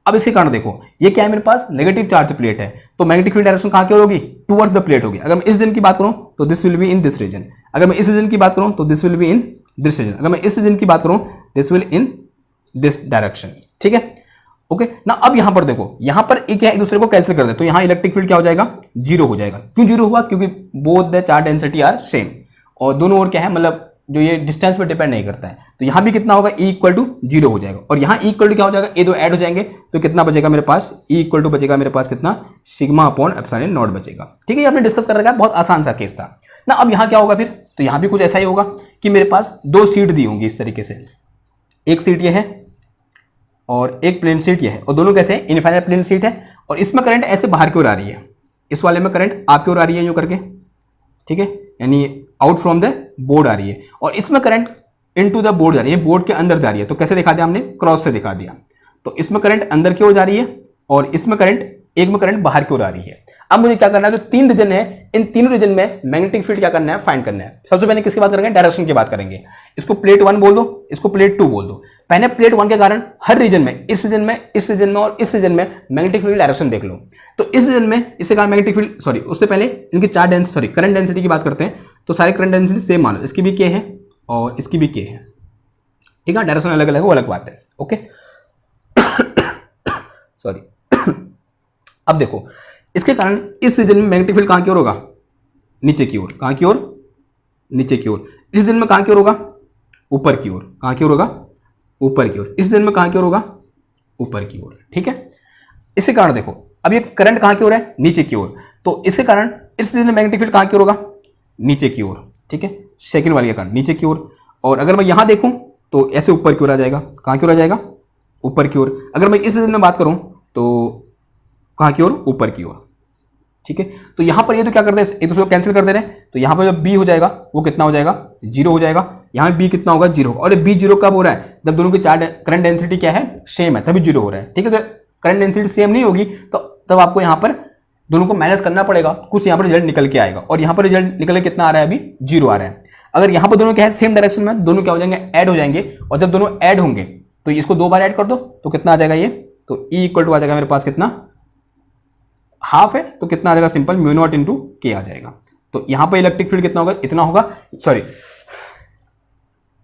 अब इसके कारण देखो ये क्या है, मेरे पास नेगेटिव चार्ज प्लेट है, तो मैग्नेटिक फील्ड डायरेक्शन कहाँ की ओर होगी, टुवर्ड्स द प्लेट होगी। अगर मैं इस रीजन की बात करूं तो this will be in this region, अगर मैं इस रीजन की बात करूं तो this will be in this region, अगर मैं इस रीजन की बात करूं this will in this direction. ठीक है, ओके ना। अब यहां पर देखो, यहां पर एक एक दूसरे को कैंसिल कर दे, तो यहां इलेक्ट्रिक फील्ड क्या हो जाएगा, जीरो हो जाएगा। क्यों जीरो हुआ, क्योंकि both the charge density are same, और दोनों ओर क्या है, मतलब जो ये डिस्टेंस पे डिपेंड नहीं करता है। तो यहां भी कितना होगा, E इक्वल टू जीरो हो जाएगा, और यहां E इक्वल टू क्या हो जाएगा, ये दो ऐड हो जाएंगे, तो कितना बचेगा मेरे पास, E इक्वल टू बचेगा मेरे पास कितना, सिग्मा अपॉन एप्सिलॉन नॉट बचेगा। ठीक है, ये आपने डिस्कस कर रखा है, बहुत आसान सा केस था ना। अब यहां क्या होगा फिर, तो यहां भी कुछ ऐसा ही होगा कि मेरे पास 2 सीट दी होंगी इस तरीके से, एक सीट ये है और एक प्लेन सीट ये है, और दोनों कैसे हैं, इनफाइनाइट प्लेन सीट है, और इसमें करंट ऐसे बाहर की ओर आ रही है, इस वाले में करंट आपकी ओर आ रही है यूं करके, ठीक है, यानी आउट फ्रॉम द बोर्ड आ रही है, और इसमें करंट इनटू द बोर्ड जा रही है, बोर्ड के अंदर जा रही है। तो कैसे दिखा दिया हमने, क्रॉस से दिखा दिया। तो इसमें करंट अंदर की ओर जा रही है और इसमें करंट, एक में करंट बाहर की ओर आ रही है। अब मुझे क्या करना है, जो 3 रीजन है, इन तीनों रीजन में मैग्नेटिक फील्ड क्या करना है, फाइंड करना है। सबसे पहले किसकी बात करेंगे, डायरेक्शन की बात करेंगे। इसको प्लेट 1 बोल दो, इसको प्लेट 2 बोल दो। पहले प्लेट 1 के कारण हर रीजन में, इस रीजन में, इस रीजन में और इस रीजन में मैग्नेटिक फील्ड डायरेक्शन देख लो। तो इस रीजन में इससे कारण मैग्नेटिक फील्ड, सॉरी उससे पहले इनकी charge density, sorry current density की बात करते हैं। तो सारे करंट डेंसिटी सेम मानो, इसकी भी के है और इसकी भी के है, ठीक है, डायरेक्शन अलग अलग है वो अलग बात है, ओके। सॉरी। अब देखो इसके कारण इस रीजन में मैग्नेटिक फील्ड कहां की ओर होगा, नीचे की ओर, कहां की ओर, नीचे की ओर। इस रीजन में कहां की ओर होगा, ऊपर की ओर, कहां की ओर होगा, ऊपर की ओर। इस रीजन में कहां की ओर होगा, ऊपर की ओर, ठीक है। इसके कारण देखो अब ये करंट कहां की ओर है, नीचे की ओर, तो इसके कारण इस रीजन में मैग्नेटिक फील्ड कहां की ओर होगा, नीचे की ओर, ठीक है, सेकंड वाले के कारण नीचे की ओर। और अगर मैं यहां देखूं तो ऐसे ऊपर की ओर आ जाएगा, कहां की ओर आ जाएगा, ऊपर की ओर। अगर मैं इस रीजन में बात करूं तो कहां की ओर, ऊपर की ओर, ठीक है। तो यहां पर ये तो क्या करते हैं, एक दूसरे को कैंसिल कर दे रहे हैं, तो यहां पर जब बी हो जाएगा वो कितना हो जाएगा, जीरो हो जाएगा। यहां बी कितना होगा, जीरो। और बी जीरो कब हो रहा है, जब दोनों की चार्ज करंट डेंसिटी क्या है, सेम है, तभी जीरो हो रहा है, ठीक है। अगर करंट डेंसिटी सेम नहीं होगी तो तब आपको यहां पर दोनों को माइनस करना पड़ेगा, कुछ यहां पर रिजल्ट निकल के आएगा, और यहां पर रिजल्ट निकल के कितना आ रहा है, अभी जीरो आ रहा है। अगर यहां पर दोनों क्या है, सेम डायरेक्शन में, दोनों क्या हो जाएंगे, ऐड हो जाएंगे, और जब दोनों ऐड होंगे तो इसको 2 बार ऐड कर दो तो कितना आ जाएगा ये, तो E इक्वल टू आ जाएगा मेरे पास कितना, हाफ है, तो कितना आ जाएगा, सिंपल म्यू नॉट इंटू के आ जाएगा। तो यहां पर इलेक्ट्रिक फील्ड कितना होगा, इतना होगा, सॉरी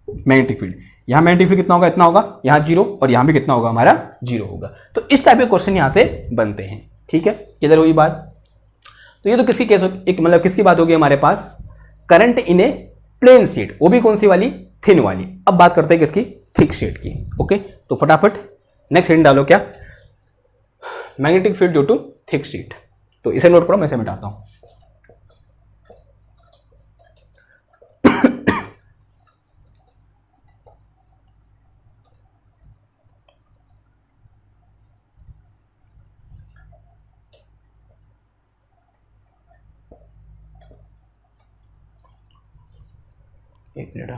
मैग्नेटिक फील्ड, यहां मैग्नेटिक फील्ड कितना होगा, इतना होगा, यहां जीरो, और यहां भी कितना होगा, हमारा जीरो होगा। तो इस टाइप के क्वेश्चन यहां से बनते हैं, ठीक है। किधर हुई बात, तो ये तो किसकी केस, एक मतलब किसकी बात होगी हमारे पास, current in a plane sheet, वो भी कौन सी वाली, थिन वाली। अब बात करते हैं किसकी, थिक शीट की, ओके। तो फटाफट नेक्स्ट हिंट डालो, क्या, magnetic field due to thick sheet. तो इसे नोट करो, मैं इसे मिटाता हूं। एक मिनट,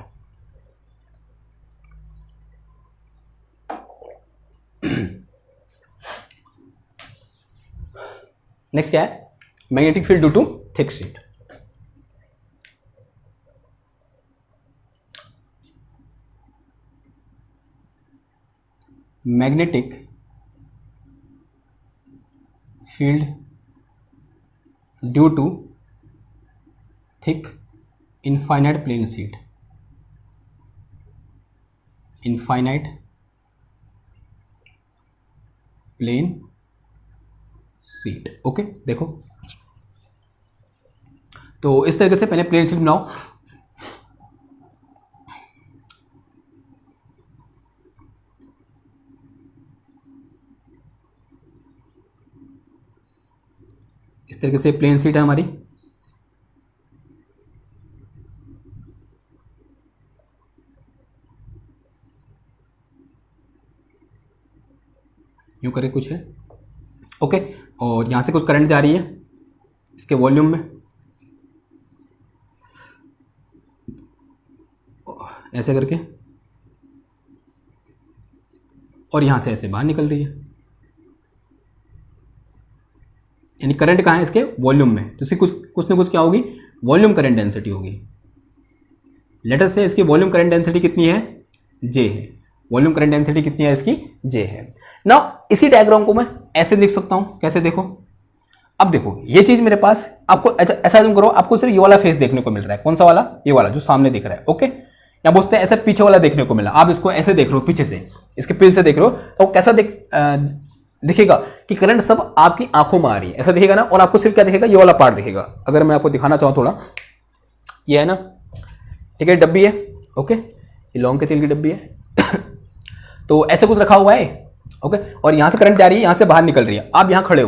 नेक्स्ट क्या है, magnetic field due to thick sheet. Magnetic field due to thick infinite plane sheet, infinite plane sheet, okay. देखो तो इस तरीके से पहले प्लेन शीट बनाओ, इस तरीके से प्लेन शीट है हमारी, यूँ करके कुछ है, ओके। और यहाँ से कुछ करंट जा रही है इसके वॉल्यूम में, ऐसे करके, और यहाँ से ऐसे बाहर निकल रही है, यानी करंट कहाँ है इसके वॉल्यूम में, तो इसकी कुछ ना कुछ क्या होगी, वॉल्यूम करंट डेंसिटी होगी। लेट अस से इसकी वॉल्यूम करंट डेंसिटी कितनी है, जे है। वॉल्यूम करंट डेंसिटी कितनी है इसकी, जे है। नाउ इसी डायग्राम को मैं ऐसे लिख सकता हूं, कैसे, देखो अब देखो ये चीज मेरे पास, आपको ऐसा करो, आपको सिर्फ ये वाला फेस देखने को मिल रहा है, कौन सा वाला, ये वाला जो सामने दिख रहा है, ओके। या बोलते हैं ऐसे पीछे वाला देखने को मिला, आप इसको ऐसे देख रहे हो पीछे से, इसके पीछे से देख रहे हो, तो कैसा दिखेगा कि करंट सब आपकी आंखों में आ रही है, ऐसा दिखेगा ना। और आपको सिर्फ क्या दिखेगा, ये वाला पार्ट दिखेगा। अगर मैं आपको दिखाना चाहूँ थोड़ा, ये है ना, ठीक है, डब्बी है, ओके, ये लौंग के तेल की डब्बी है तो ऐसे कुछ रखा हुआ है, ओके, और यहां से करंट जा रही है, यहां से बाहर निकल रही है। आप यहां खड़े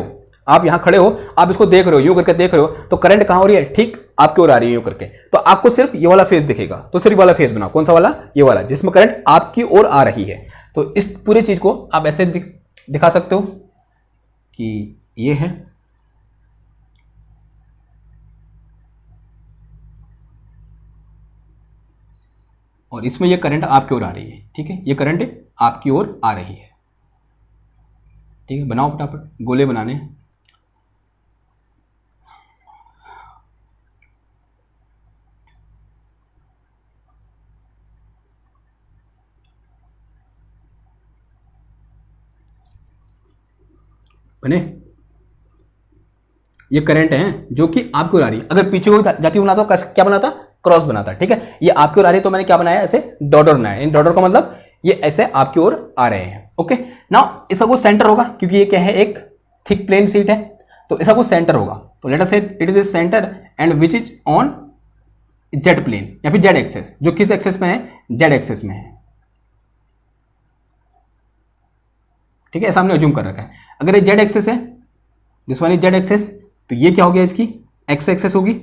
हो, आप इसको देख रहे हो, यूं करके देख रहे हो, तो करंट कहां हो रही है, ठीक आपकी ओर आ रही है यूं करके, तो आपको सिर्फ ये वाला फेस दिखेगा। तो सिर्फ वाला फेस बनाओ, कौन सा वाला, ये वाला, जिसमें करंट आपकी ओर आ रही है। तो इस पूरे चीज को आप ऐसे दिखा सकते हो कि ये है, और इसमें ये करंट आपकी ओर आ रही है, ठीक है, ये करंट आपकी ओर आ रही है, ठीक है। बनाओ फटाफट, गोले बनाने, बने। ये करंट है जो कि आपकी ओर आ रही है। अगर पीछे को जाती हुई बनाता तो क्या बनाता, क्रॉस बनाता, ठीक है। ये आपकी ओर आ रही है तो मैंने क्या बनाया, ऐसे डॉटर बनाया। इन डॉटर का मतलब ये ऐसे आपकी ओर आ रहे हैं, ओके। नाउ इसका कुछ सेंटर होगा, क्योंकि ये क्या है, एक थिक प्लेन शीट है, तो इसका कुछ सेंटर होगा। तो let us say it is a centre and which is on Z plane, या फिर जेड एक्सेस, जो किस एक्सेस में है, जेड एक्सेस में है, ठीक है। ऐसा हमने अज्यूम कर रखा है। अगर ये जेड एक्सेस है, this one is Z axis, तो ये क्या हो गया, इसकी एक्स एक्सेस होगी,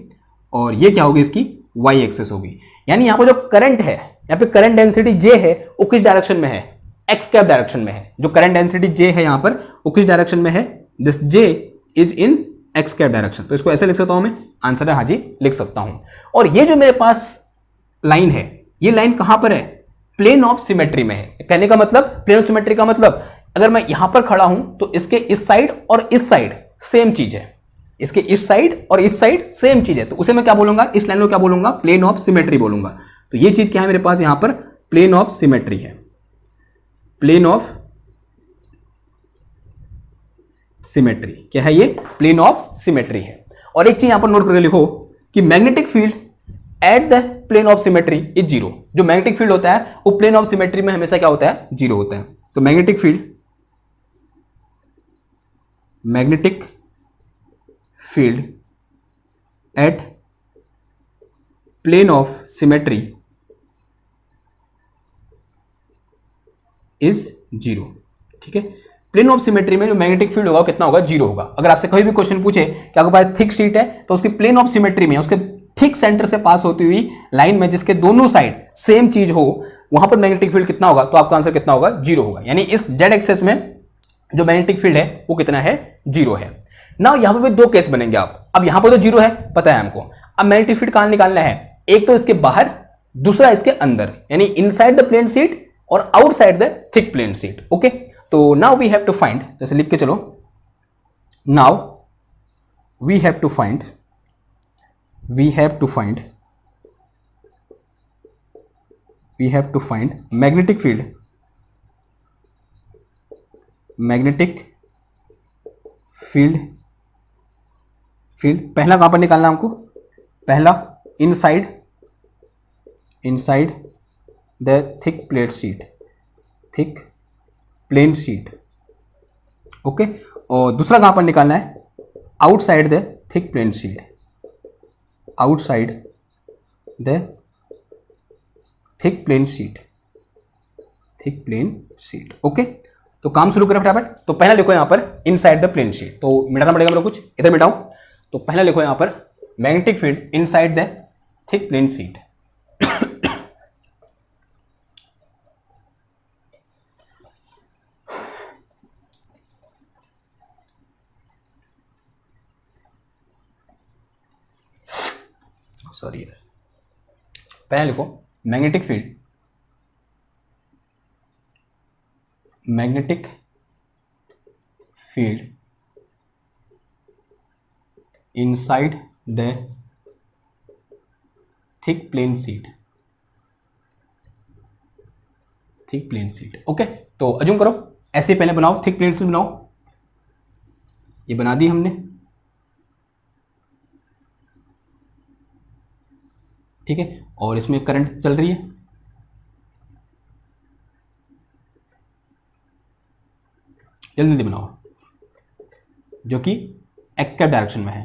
और ये क्या होगी, इसकी वाई एक्सेस होगी। यानी यहां पर जो करंट है, यहाँ पे करंट डेंसिटी जे है, वो किस डायरेक्शन में है, एक्स कैप डायरेक्शन में है। जो करंट डेंसिटी जे है यहां पर, वो किस डायरेक्शन में है, this J is in x cap direction. तो इसको ऐसे लिख सकता हूं मैं, आंसर है हाँ जी, लिख सकता हूं। और ये जो मेरे पास लाइन है, ये लाइन कहां पर है, प्लेन ऑफ सिमेट्री में है। कहने का मतलब, प्लेन ऑफ सिमेट्री का मतलब, अगर मैं यहां पर खड़ा हूं तो इसके इस साइड और इस साइड सेम चीज है, इसके इस साइड और इस साइड सेम चीज है, तो उसे मैं क्या बोलूंगा, इस लाइन को क्या बोलूंगा, प्लेन ऑफ सिमेट्री बोलूंगा। तो ये चीज क्या है मेरे पास यहां पर, प्लेन ऑफ सिमेट्री है, प्लेन ऑफ सिमेट्री क्या है, ये प्लेन ऑफ सिमेट्री है। और एक चीज यहां पर नोट करके लिखो कि magnetic field at the plane of symmetry is zero. जो मैग्नेटिक फील्ड होता है वो प्लेन ऑफ सिमेट्री में हमेशा क्या होता है, जीरो होता है। तो magnetic field at plane of symmetry is zero, ठीक है। प्लेन ऑफ सिमेट्री में जो मैग्नेटिक फील्ड होगा कितना होगा, जीरो होगा। अगर आपसे कोई भी क्वेश्चन पूछे कि आपके पास थिक शीट है, तो उसकी प्लेन ऑफ सिमेट्री में, उसके ठीक सेंटर से पास होती हुई लाइन में जिसके दोनों साइड सेम चीज हो, वहां पर मैग्नेटिक फील्ड कितना होगा, तो आपका आंसर कितना होगा, जीरो होगा। यानी इस जेड एक्सेस में जो मैग्नेटिक फील्ड है वो कितना है, जीरो है। ना यहां पर भी दो केस बनेंगे आप। अब यहां पर तो जीरो है, पता है हमको। अब मैग्नेटिक फील्ड कहां निकालना है, एक तो इसके बाहर, दूसरा इसके अंदर, यानी इनसाइड द प्लेन शीट और outside the thick plane sheet, okay. तो now we have to find, जैसे लिख के चलो, now we have to find magnetic field पहला कहां पर निकालना हमको, पहला inside the thick plane sheet, okay. और दूसरा कहां पर निकालना है, outside the thick plane sheet, thick plane sheet, okay. तो काम शुरू करें फटाफट। तो पहला लिखो यहां पर इनसाइड द प्लेन शीट, तो मिटाना पड़ेगा मेरे को, कुछ इधर मिटाओ। तो पहला लिखो यहां पर magnetic field inside the thick plane sheet. Sorry यार, पहले लिखो magnetic field, magnetic field inside the thick plane sheet, thick plane sheet. Okay, तो अज्यूम करो ऐसे पहले बनाओ, थिक प्लेन शीट बनाओ, ये बना दी हमने, ठीक है, और इसमें करंट चल रही है, जल्दी जल्दी बनाओ, जो कि एक्स कैप डायरेक्शन में है।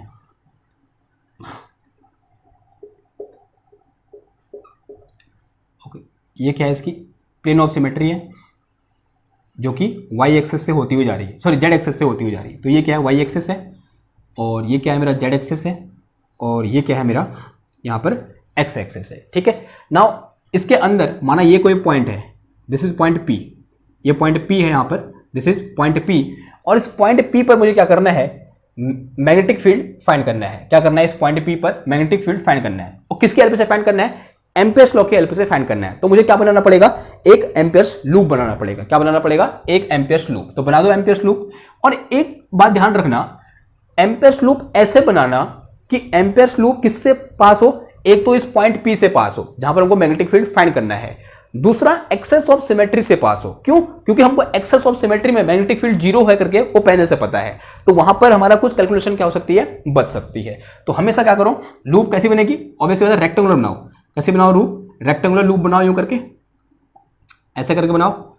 ओके, ये क्या है, इसकी प्लेन ऑफ सिमेट्री है जो कि वाई एक्सेस से होती हुई जा रही है, सॉरी जेड एक्सेस से होती हुई जा रही है। तो ये क्या है, वाई एक्सेस है, और ये क्या है मेरा जेड एक्सेस है, और ये क्या है मेरा यहाँ पर एक्स एक्सेस है। ठीक है, नाउ इसके अंदर माना ये कोई पॉइंट है, दिस इज पॉइंट पी, ये पॉइंट पी है यहाँ पर, दिस इज पॉइंट पी, और इस पॉइंट पी पर मुझे क्या करना है, मैग्नेटिक फील्ड फाइंड करना है। क्या करना है, इस पॉइंट पी पर मैग्नेटिक फील्ड फाइंड करना है, और किसकी हेल्प से फाइंड करना है, एम्पियर्स लॉ की हेल्प से फाइंड करना है। तो मुझे क्या बनाना पड़ेगा, एक एम्पियर्स लूप बनाना पड़ेगा। क्या बनाना पड़ेगा, एक एम्पियर्स लूप। तो बना दो एम्पियर्स लूप, और एक बात ध्यान रखना, एम्पियर्स लूप ऐसे बनाना कि एम्पियर्स लूप किससे पास हो, एक तो इस पॉइंट पी से पास हो जहां पर हमको मैग्नेटिक फील्ड फाइंड करना है, दूसरा एक्सेस ऑफ सिमेट्री से पास हो। क्यों, क्योंकि हमको एक्सेस ऑफ सिमेट्री में मैग्नेटिक फील्ड जीरो है करके वो पहले से पता है, तो वहां पर हमारा कुछ कैलकुलेशन क्या हो सकती है, बच सकती है। तो हमेशा क्या करो, लूप कैसी बनेगी, ऑब्वियसली रेक्टेंगुलर बनाओ। कैसे बनाओ लूप, रेक्टेंगुलर लूप बनाओ, यूं करके ऐसे करके बनाओ,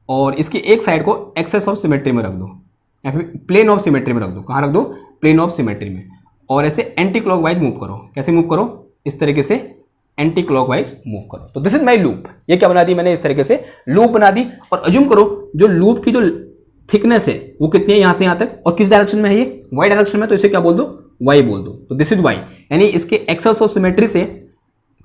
और इसकी एक साइड को एक्सेस ऑफ सिमेट्री में रख दो, या फिर प्लेन ऑफ सिमेट्री में रख दो। कहां रख दो, प्लेन ऑफ सिमेट्री में, और ऐसे एंटी क्लॉकवाइज मूव करो। कैसे मूव करो, इस तरीके से एंटी क्लॉकवाइज मूव करो। तो दिस इज माई लूप, ये क्या बना दी मैंने, इस तरीके से लूप बना दी। और अज्यूम करो जो लूप की जो थिकनेस है वो कितनी है, यहां से यहां तक, और किस डायरेक्शन में है, ये वाई डायरेक्शन में, तो इसे क्या बोल दो, वाई बोल दो। तो दिस इज वाई, यानी इसके एक्सेस ऑफ सिमेट्री से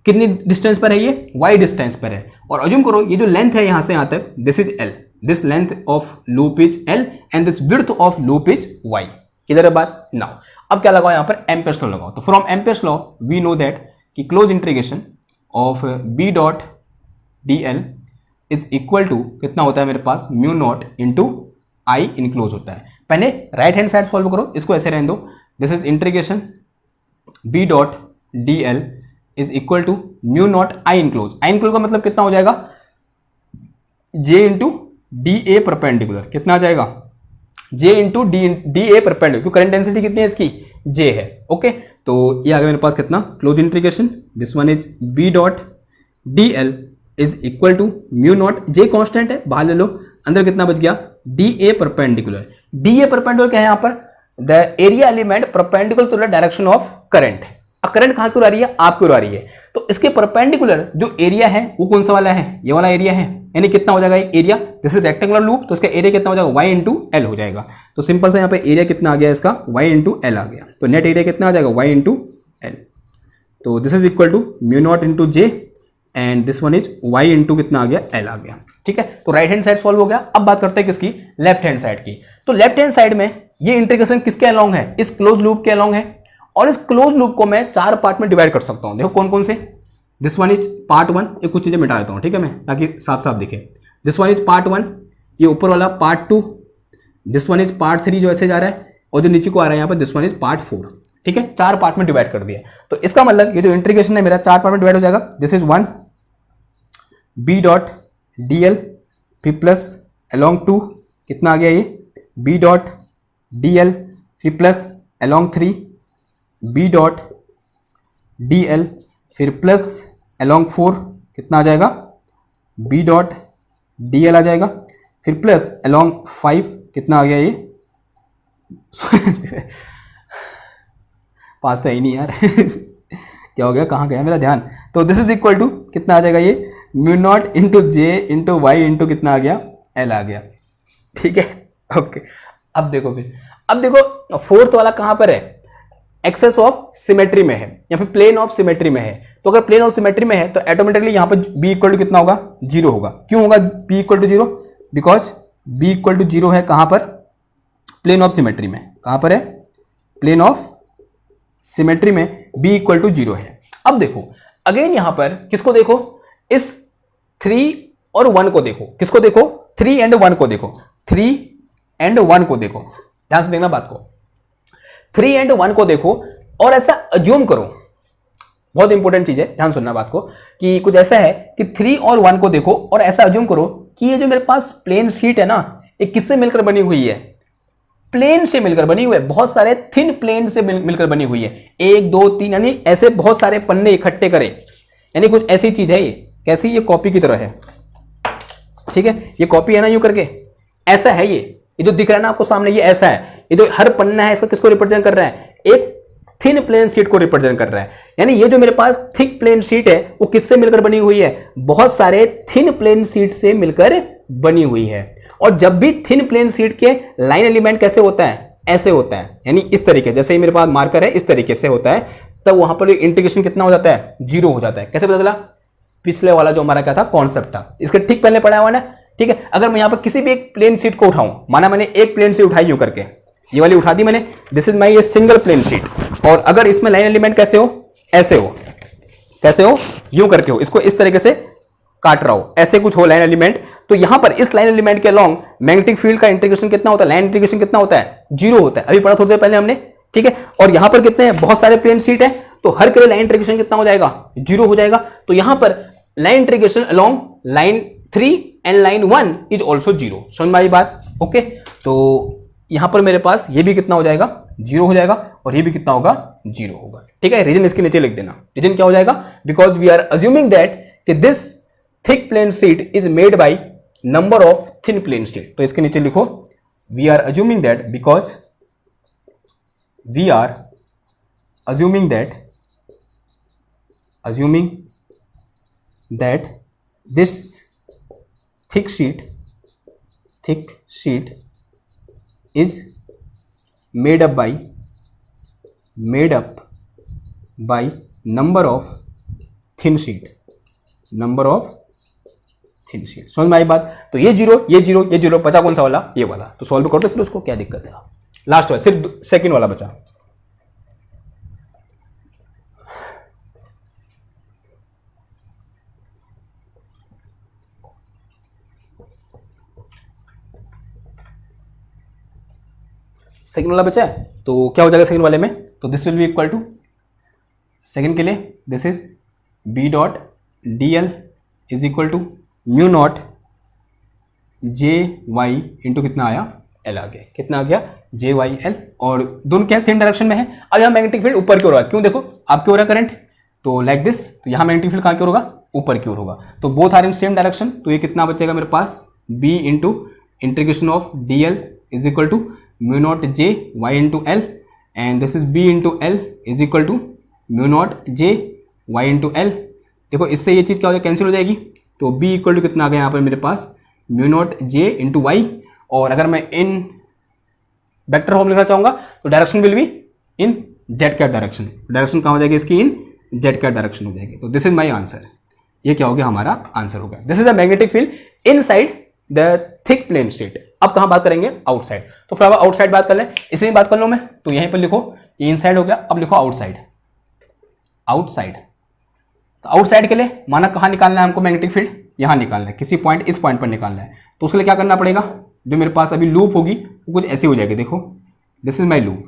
कितनी डिस्टेंस पर है, ये वाई डिस्टेंस पर है। और अज्यूम करो ये जो लेंथ है यहां से यहां तक, this is L, this length of loop is L and this width of loop is Y. किधर है बात, नाउ अब क्या लगाओ, यहां पर एम्पियर्स लॉ लगाओ। तो from Ampere's law we know that कि close integration of B dot D L is equal to कितना होता है मेरे पास, mu naught into I enclose होता है। पहले राइट हैंड साइड सॉल्व करो, इसको ऐसे रहने दो, this is integration B dot D L is equal to mu naught I enclose. I enclose का मतलब कितना हो जाएगा, J into D A perpendicular, कितना आ जाएगा, J into D A perpendicular, क्योंकि करंट डेंसिटी कितनी है इसकी, जे है। ओके, तो ये आ गया मेरे पास कितना, close integration, this one is B dot D L is equal to mu naught, J constant है बाहर ले लो, अंदर कितना बच गया, D A perpendicular. D A perpendicular क्या है यहाँ पर, the area element perpendicular to the direction of current. Current कहां की ओर आ रही है, आपकी ओर आ रही है, तो इसके परपेंडिकुलर जो एरिया है वो कौन सा वाला है, ये वाला एरिया है, यानी कितना हो जाएगा area, this is rectangular loop, तो इसका एरिया कितना हो जाएगा, y इंटू एल हो जाएगा। तो सिंपल सा यहाँ पे एरिया कितना आ गया इसका, y इंटू एल आ गया, तो नेट एरिया कितना आ जाएगा, y इंटू एल। तो this is equal to mu naught into J and this one is y into कितना आ गया, एल आ गया। ठीक है, तो राइट हैंड साइड सॉल्व हो गया। अब बात करते हैं किसकी, लेफ्ट हैंड साइड की। तो लेफ्ट हैंड साइड में ये इंटीग्रेशन किसके अलोंग है, इस क्लोज लूप के अलोंग है, और इस क्लोज लूप को मैं 4 पार्ट में डिवाइड कर सकता हूं। देखो कौन कौन से, दिस वन इज पार्ट 1, ये कुछ चीजें मिटा देता हूं, ठीक है मैं, ताकि साफ साफ दिखे। दिस वन इज पार्ट 1, ये ऊपर वाला part 2, this one is part 3 जो ऐसे जा रहा है, और जो नीचे को आ रहा है यहाँ पर दिस वन इज पार्ट 4। ठीक है, 4 पार्ट में डिवाइड कर दिया। तो इसका मतलब ये जो इंटीग्रेशन है मेरा 4 पार्ट में डिवाइड हो जाएगा। This is 1 B dot D L, फिर प्लस अलोंग 2 कितना आ गया ये, बी डॉट डी एल, फिर plus along 3 B dot D L, फिर प्लस अलोंग 4 कितना आ जाएगा, बी डॉट डी एल आ जाएगा, फिर प्लस अलोंग 5 कितना आ गया ये 5 तो ही नहीं यार क्या हो गया, कहाँ गया मेरा ध्यान। तो दिस इज इक्वल टू कितना आ जाएगा ये, म्यू नॉट इंटू जे इंटू वाई इंटू कितना आ गया, एल आ गया। ठीक है, ओके। अब देखो फिर, अब देखो फोर्थ वाला कहाँ पर है, एक्सेस ऑफ सिमेट्री में है या फिर प्लेन ऑफ सिमेट्री में है। तो अगर प्लेन ऑफ सिमेट्री में है तो ऑटोमेटिकली यहां पर b इक्वल टू कितना होगा, 0 होगा। क्यों होगा b equal to 0, because b equal to 0 है कहां पर, प्लेन ऑफ सिमेट्री में। कहां पर है, प्लेन ऑफ सिमेट्री में b इक्वल टू 0 है। अब देखो अगेन यहां पर किसको देखो, इस 3 और 1 को देखो, किसको देखो, 3 एंड 1 को देखो, 3 एंड 1 को देखो, ध्यान से देखना बात को, 3 एंड 1 को देखो और ऐसा अज्यूम करो, बहुत इंपॉर्टेंट चीज है, ध्यान सुनना बात को, कि कुछ ऐसा है कि 3 और 1 को देखो और ऐसा अज्यूम करो कि ये जो मेरे पास प्लेन शीट है ना, ये किससे मिलकर बनी हुई है, प्लेन से मिलकर बनी हुई है, बहुत सारे थिन प्लेन से मिलकर बनी हुई है, 1 2 3, यानी ऐसे बहुत सारे पन्ने इकट्ठे करें, यानी कुछ ऐसी चीज है ये, कैसी, ये कॉपी की तरह है, ठीक है, ये कॉपी है ना, यूं करके ऐसा है, ये जो दिख रहा है ना आपको सामने, ये ऐसा है, ये जो हर पन्ना है इसका किसको रिप्रेजेंट कर रहा है, एक थिन प्लेन शीट को रिप्रेजेंट कर रहा है, यानी ये जो मेरे पास थिक प्लेन शीट है वो किससे मिलकर बनी हुई है, बहुत सारे थिन प्लेन शीट से मिलकर बनी हुई है। और जब भी थिन प्लेन शीट के लाइन एलिमेंट कैसे होता है, ऐसे होता है, यानी इस तरीके, जैसे ही मेरे पास मार्कर है इस तरीके से होता है, तब वहां पर इंटीग्रेशन कितना हो जाता है, 0 हो जाता है। कैसे पता चला, पिछले वाला जो हमारा क्या था, कॉन्सेप्ट था, इसके ठीक पहले पढ़ा हुआ ना, ठीक है। अगर मैं यहां पर किसी भी एक प्लेन शीट को उठाऊं, माना मैंने एक प्लेन शीट उठाई यूं करके, ये वाली उठा दी मैंने, दिस इज माई ये सिंगल प्लेन शीट, और अगर इसमें लाइन एलिमेंट कैसे हो, ऐसे हो, कैसे हो, यूं करके हो, इसको इस तरीके से काट रहा हो, ऐसे कुछ हो लाइन एलिमेंट, तो यहां पर इस लाइन एलिमेंट के अलोंग मैग्नेटिक फील्ड का इंटीग्रेशन कितना होता है, लाइन इंटीग्रेशन कितना होता है, 0 होता है, अभी पढ़ा थोड़ी देर पहले हमने, ठीक है। और यहां पर कितने हैं, बहुत सारे प्लेन शीट है, तो हर के लिए लाइन इंटीग्रेशन कितना हो जाएगा, 0 हो जाएगा। तो यहां पर line integration along line 3 and line 1 is also 0, समझ में आई बात, ओके। तो यहां पर मेरे पास ये भी कितना हो जाएगा, 0 हो जाएगा, और ये भी कितना होगा, 0 होगा, ठीक है। रीजन इसके नीचे लिख देना, रीजन क्या हो जाएगा, because we are assuming that कि this thick plane sheet is made by number of thin plane sheet, तो इसके नीचे लिखो we are assuming that, because we are assuming that this thick sheet is made up by number of thin sheet, समझ में आई बात। तो ये 0 ये 0 ये 0, बचा कौन सा वाला, ये वाला, तो सॉल्व कर दो फिर उसको, क्या दिक्कत है। लास्ट वाला सिर्फ सेकंड वाला बचा, सेकंड वाला बचा है, तो क्या हो जाएगा सेकंड वाले में, तो this will be equal to, second के लिए this is B dot D L is equal to mu naught J Y into कितना आया, एल आ गया, कितना आ गया, जे वाई एल, और दोनों क्या सेम डायरेक्शन में है। अब यहाँ मैग्नेटिक फील्ड ऊपर की ओर होगा, क्यों, देखो आपकी हो रहा है करंट, तो लाइक दिस, तो यहाँ मैग्नेटिक फील्ड कहाँ की ओर होगा, ऊपर की ओर होगा, तो both are in same direction, तो ये कितना बचेगा मेरे पास, B into integration of D L is equal to mu naught J Y into L, and this is B into L is equal to mu naught J Y into L. देखो इससे ये चीज़ क्या हो जाएगी, कैंसिल हो जाएगी, तो B equal to कितना आ गया यहाँ पर मेरे पास, mu naught J into Y, और अगर मैं इन वेक्टर फॉर्म लिखना चाहूँगा तो direction will be in Z cap direction, direction कहाँ हो जाएगी इसकी, इन जेड कैट डायरेक्शन हो जाएगी। तो दिस इज माई आंसर, ये क्या हो गया, हमारा आंसर हो गया। This is the magnetic field inside the thick plane sheet. अब कहाँ बात करेंगे, आउटसाइड, तो फिर आउटसाइड बात कर लें, इसी में बात कर लूँ मैं, तो यहीं पर लिखो ये इनसाइड हो गया, अब लिखो आउटसाइड, तो आउटसाइड के लिए माना कहाँ निकालना है हमको मैग्नेटिक फील्ड, यहाँ निकालना है, किसी पॉइंट इस पॉइंट पर निकालना है, तो उसके लिए क्या करना पड़ेगा, जो मेरे पास अभी लूप होगी वो कुछ ऐसी हो जाएगी, देखो दिस इज माई लूप,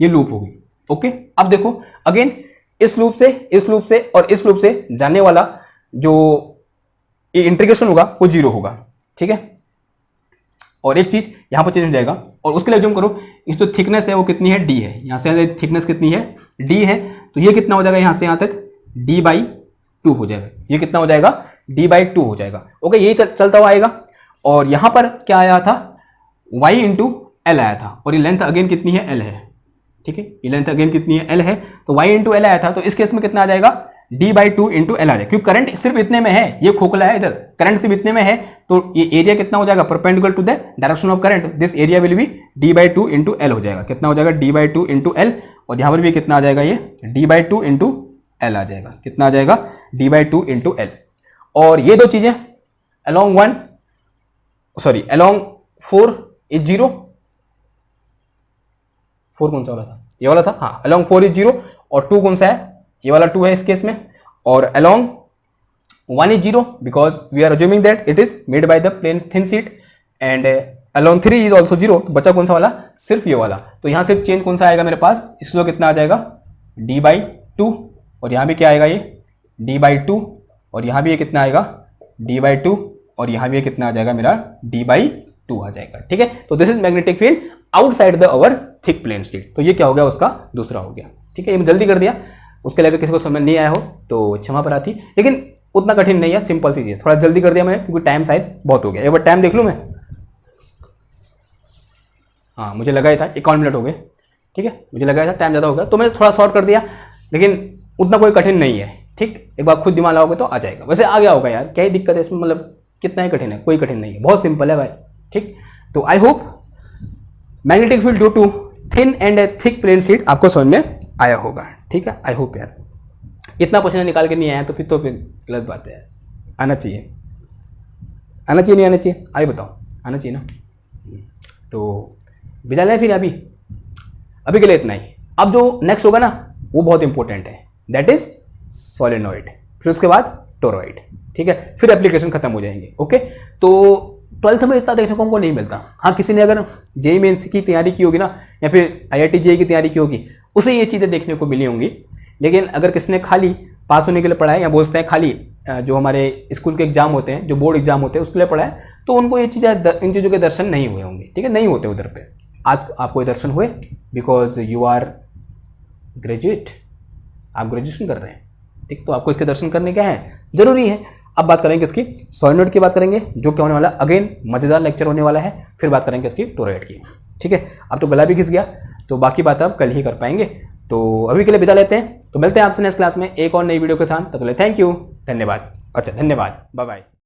ये लूप होगी, ओके। अब देखो अगेन इस लूप से और इस लूप से जाने वाला जो इंटीग्रेशन होगा वो 0 होगा, ठीक है। और एक चीज यहां पर चेंज हो जाएगा, और उसके लिए जूम करो, इस जो थिकनेस है वो कितनी है, डी है, यहां से थिकनेस कितनी है, डी है, तो ये कितना हो जाएगा, यहां से यहां तक d/2 हो जाएगा, ये कितना हो जाएगा, d/2 हो जाएगा, ओके। यही चलता हुआ आएगा, और यहां पर क्या आया था, y इंटू एल आया था, और ये लेंथ अगेन कितनी है, एल है, ठीक है, ये लेंथ अगेन कितनी है, एल है, तो y इंटू एल आया था, तो इस केस में कितना आ जाएगा, d/2 इंटू एल आ जाएगा, क्योंकि करंट सिर्फ इतने में है, ये खोखला है इधर, करंट सिर्फ इतने में है, तो ये एरिया कितना हो जाएगा, perpendicular to the direction of current, this area will be d/2 into L हो जाएगा, कितना हो जाएगा, d/2 इंटू एल, और यहाँ पर भी कितना आ जाएगा, ये d/2 इंटू एल आ जाएगा, कितना आ जाएगा, d/2 इंटू एल। और ये दो चीजें along 4 इज 0, 4 कौन सा वाला था, ये वाला था, हाँ, along 4 इज 0, और 2 कौन सा है, ये वाला 2 है इस केस में, और along 1 is 0 because we are assuming that it is made by the plane thin sheet, and along 3 is also 0। तो बचा कौन सा वाला, सिर्फ ये वाला। तो यहाँ सिर्फ चेंज कौन सा आएगा मेरे पास, इसलिए कितना आ जाएगा d/2, और यहाँ भी क्या आएगा ये d/2, और यहाँ भी ये कितना आएगा d/2, और यहाँ भी ये कितना आ जाएगा मेरा d/2 आ जाएगा। ठीक है, तो this is magnetic field outside the our thick plane sheet. तो ये क्या हो गया, उसका दूसरा हो गया। ठीक है, ये जल्दी कर दिया, उसके लिए अगर किसी को समझ नहीं आया हो तो क्षमा प्रार्थी, लेकिन उतना कठिन नहीं है, सिंपल सी चीज़, थोड़ा जल्दी कर दिया मैंने क्योंकि टाइम शायद बहुत हो गया। एक बार टाइम देख लूँ मैं, हाँ मुझे लगा ही था 51 मिनट हो गए। ठीक है, मुझे लगा था टाइम ज़्यादा हो गया तो मैंने थोड़ा शॉर्ट कर दिया, लेकिन उतना कोई कठिन नहीं है। ठीक, एक बार खुद दिमाग लगाओगे तो आ जाएगा। वैसे आ गया होगा यार, क्या ही दिक्कत है इसमें, मतलब कितना ही कठिन है, कोई कठिन नहीं है, बहुत सिंपल है भाई। ठीक, तो I hope magnetic field due to thin and thick plane sheet आपको समझ में आया होगा। ठीक है, आई होप यार, इतना क्वेश्चन निकाल के नहीं आया तो फिर गलत बात है यार। आना चाहिए, आना चाहिए, नहीं आना चाहिए, आइए बताओ, आना चाहिए ना। तो विदा लें फिर, अभी के लिए इतना ही। अब जो नेक्स्ट होगा ना वो बहुत इंपॉर्टेंट है, दैट इज सोलेनॉइड, फिर उसके बाद टोरॉइड। ठीक है, फिर एप्लीकेशन खत्म हो जाएंगे। ओके, तो 12th में इतना देखने को हमको नहीं मिलता। हाँ, किसी ने अगर जेईई मेंस की तैयारी की होगी ना, या फिर IIT जेईई की तैयारी की होगी, उसे ये चीज़ें देखने को मिली होंगी। लेकिन अगर किसी ने खाली पास होने के लिए पढ़ा है, या बोलते हैं खाली जो हमारे स्कूल के एग्जाम होते हैं, जो बोर्ड एग्जाम होते हैं उसके लिए पढ़ा है, तो उनको ये चीज़ें, इन चीज़ों के दर्शन नहीं हुए होंगे। ठीक है, नहीं होते उधर पे। आज आपको ये दर्शन हुए बिकॉज यू आर ग्रेजुएट, आप ग्रेजुएशन कर रहे हैं। ठीक, तो आपको इसके दर्शन करने क्या है, जरूरी है। अब बात करेंगे इसकी सोलेनॉइड की, बात करेंगे जो क्या होने वाला, अगेन मजेदार लेक्चर होने वाला है। फिर बात करेंगे इसकी टोरॉइड की। ठीक है, अब तो गला भी घिस गया, तो बाकी बात अब कल ही कर पाएंगे। तो अभी के लिए विदा लेते हैं, तो मिलते हैं आपसे नेक्स्ट क्लास में एक और नई वीडियो के साथ। तब तक थैंक यू, धन्यवाद। अच्छा, धन्यवाद, बाय बाय।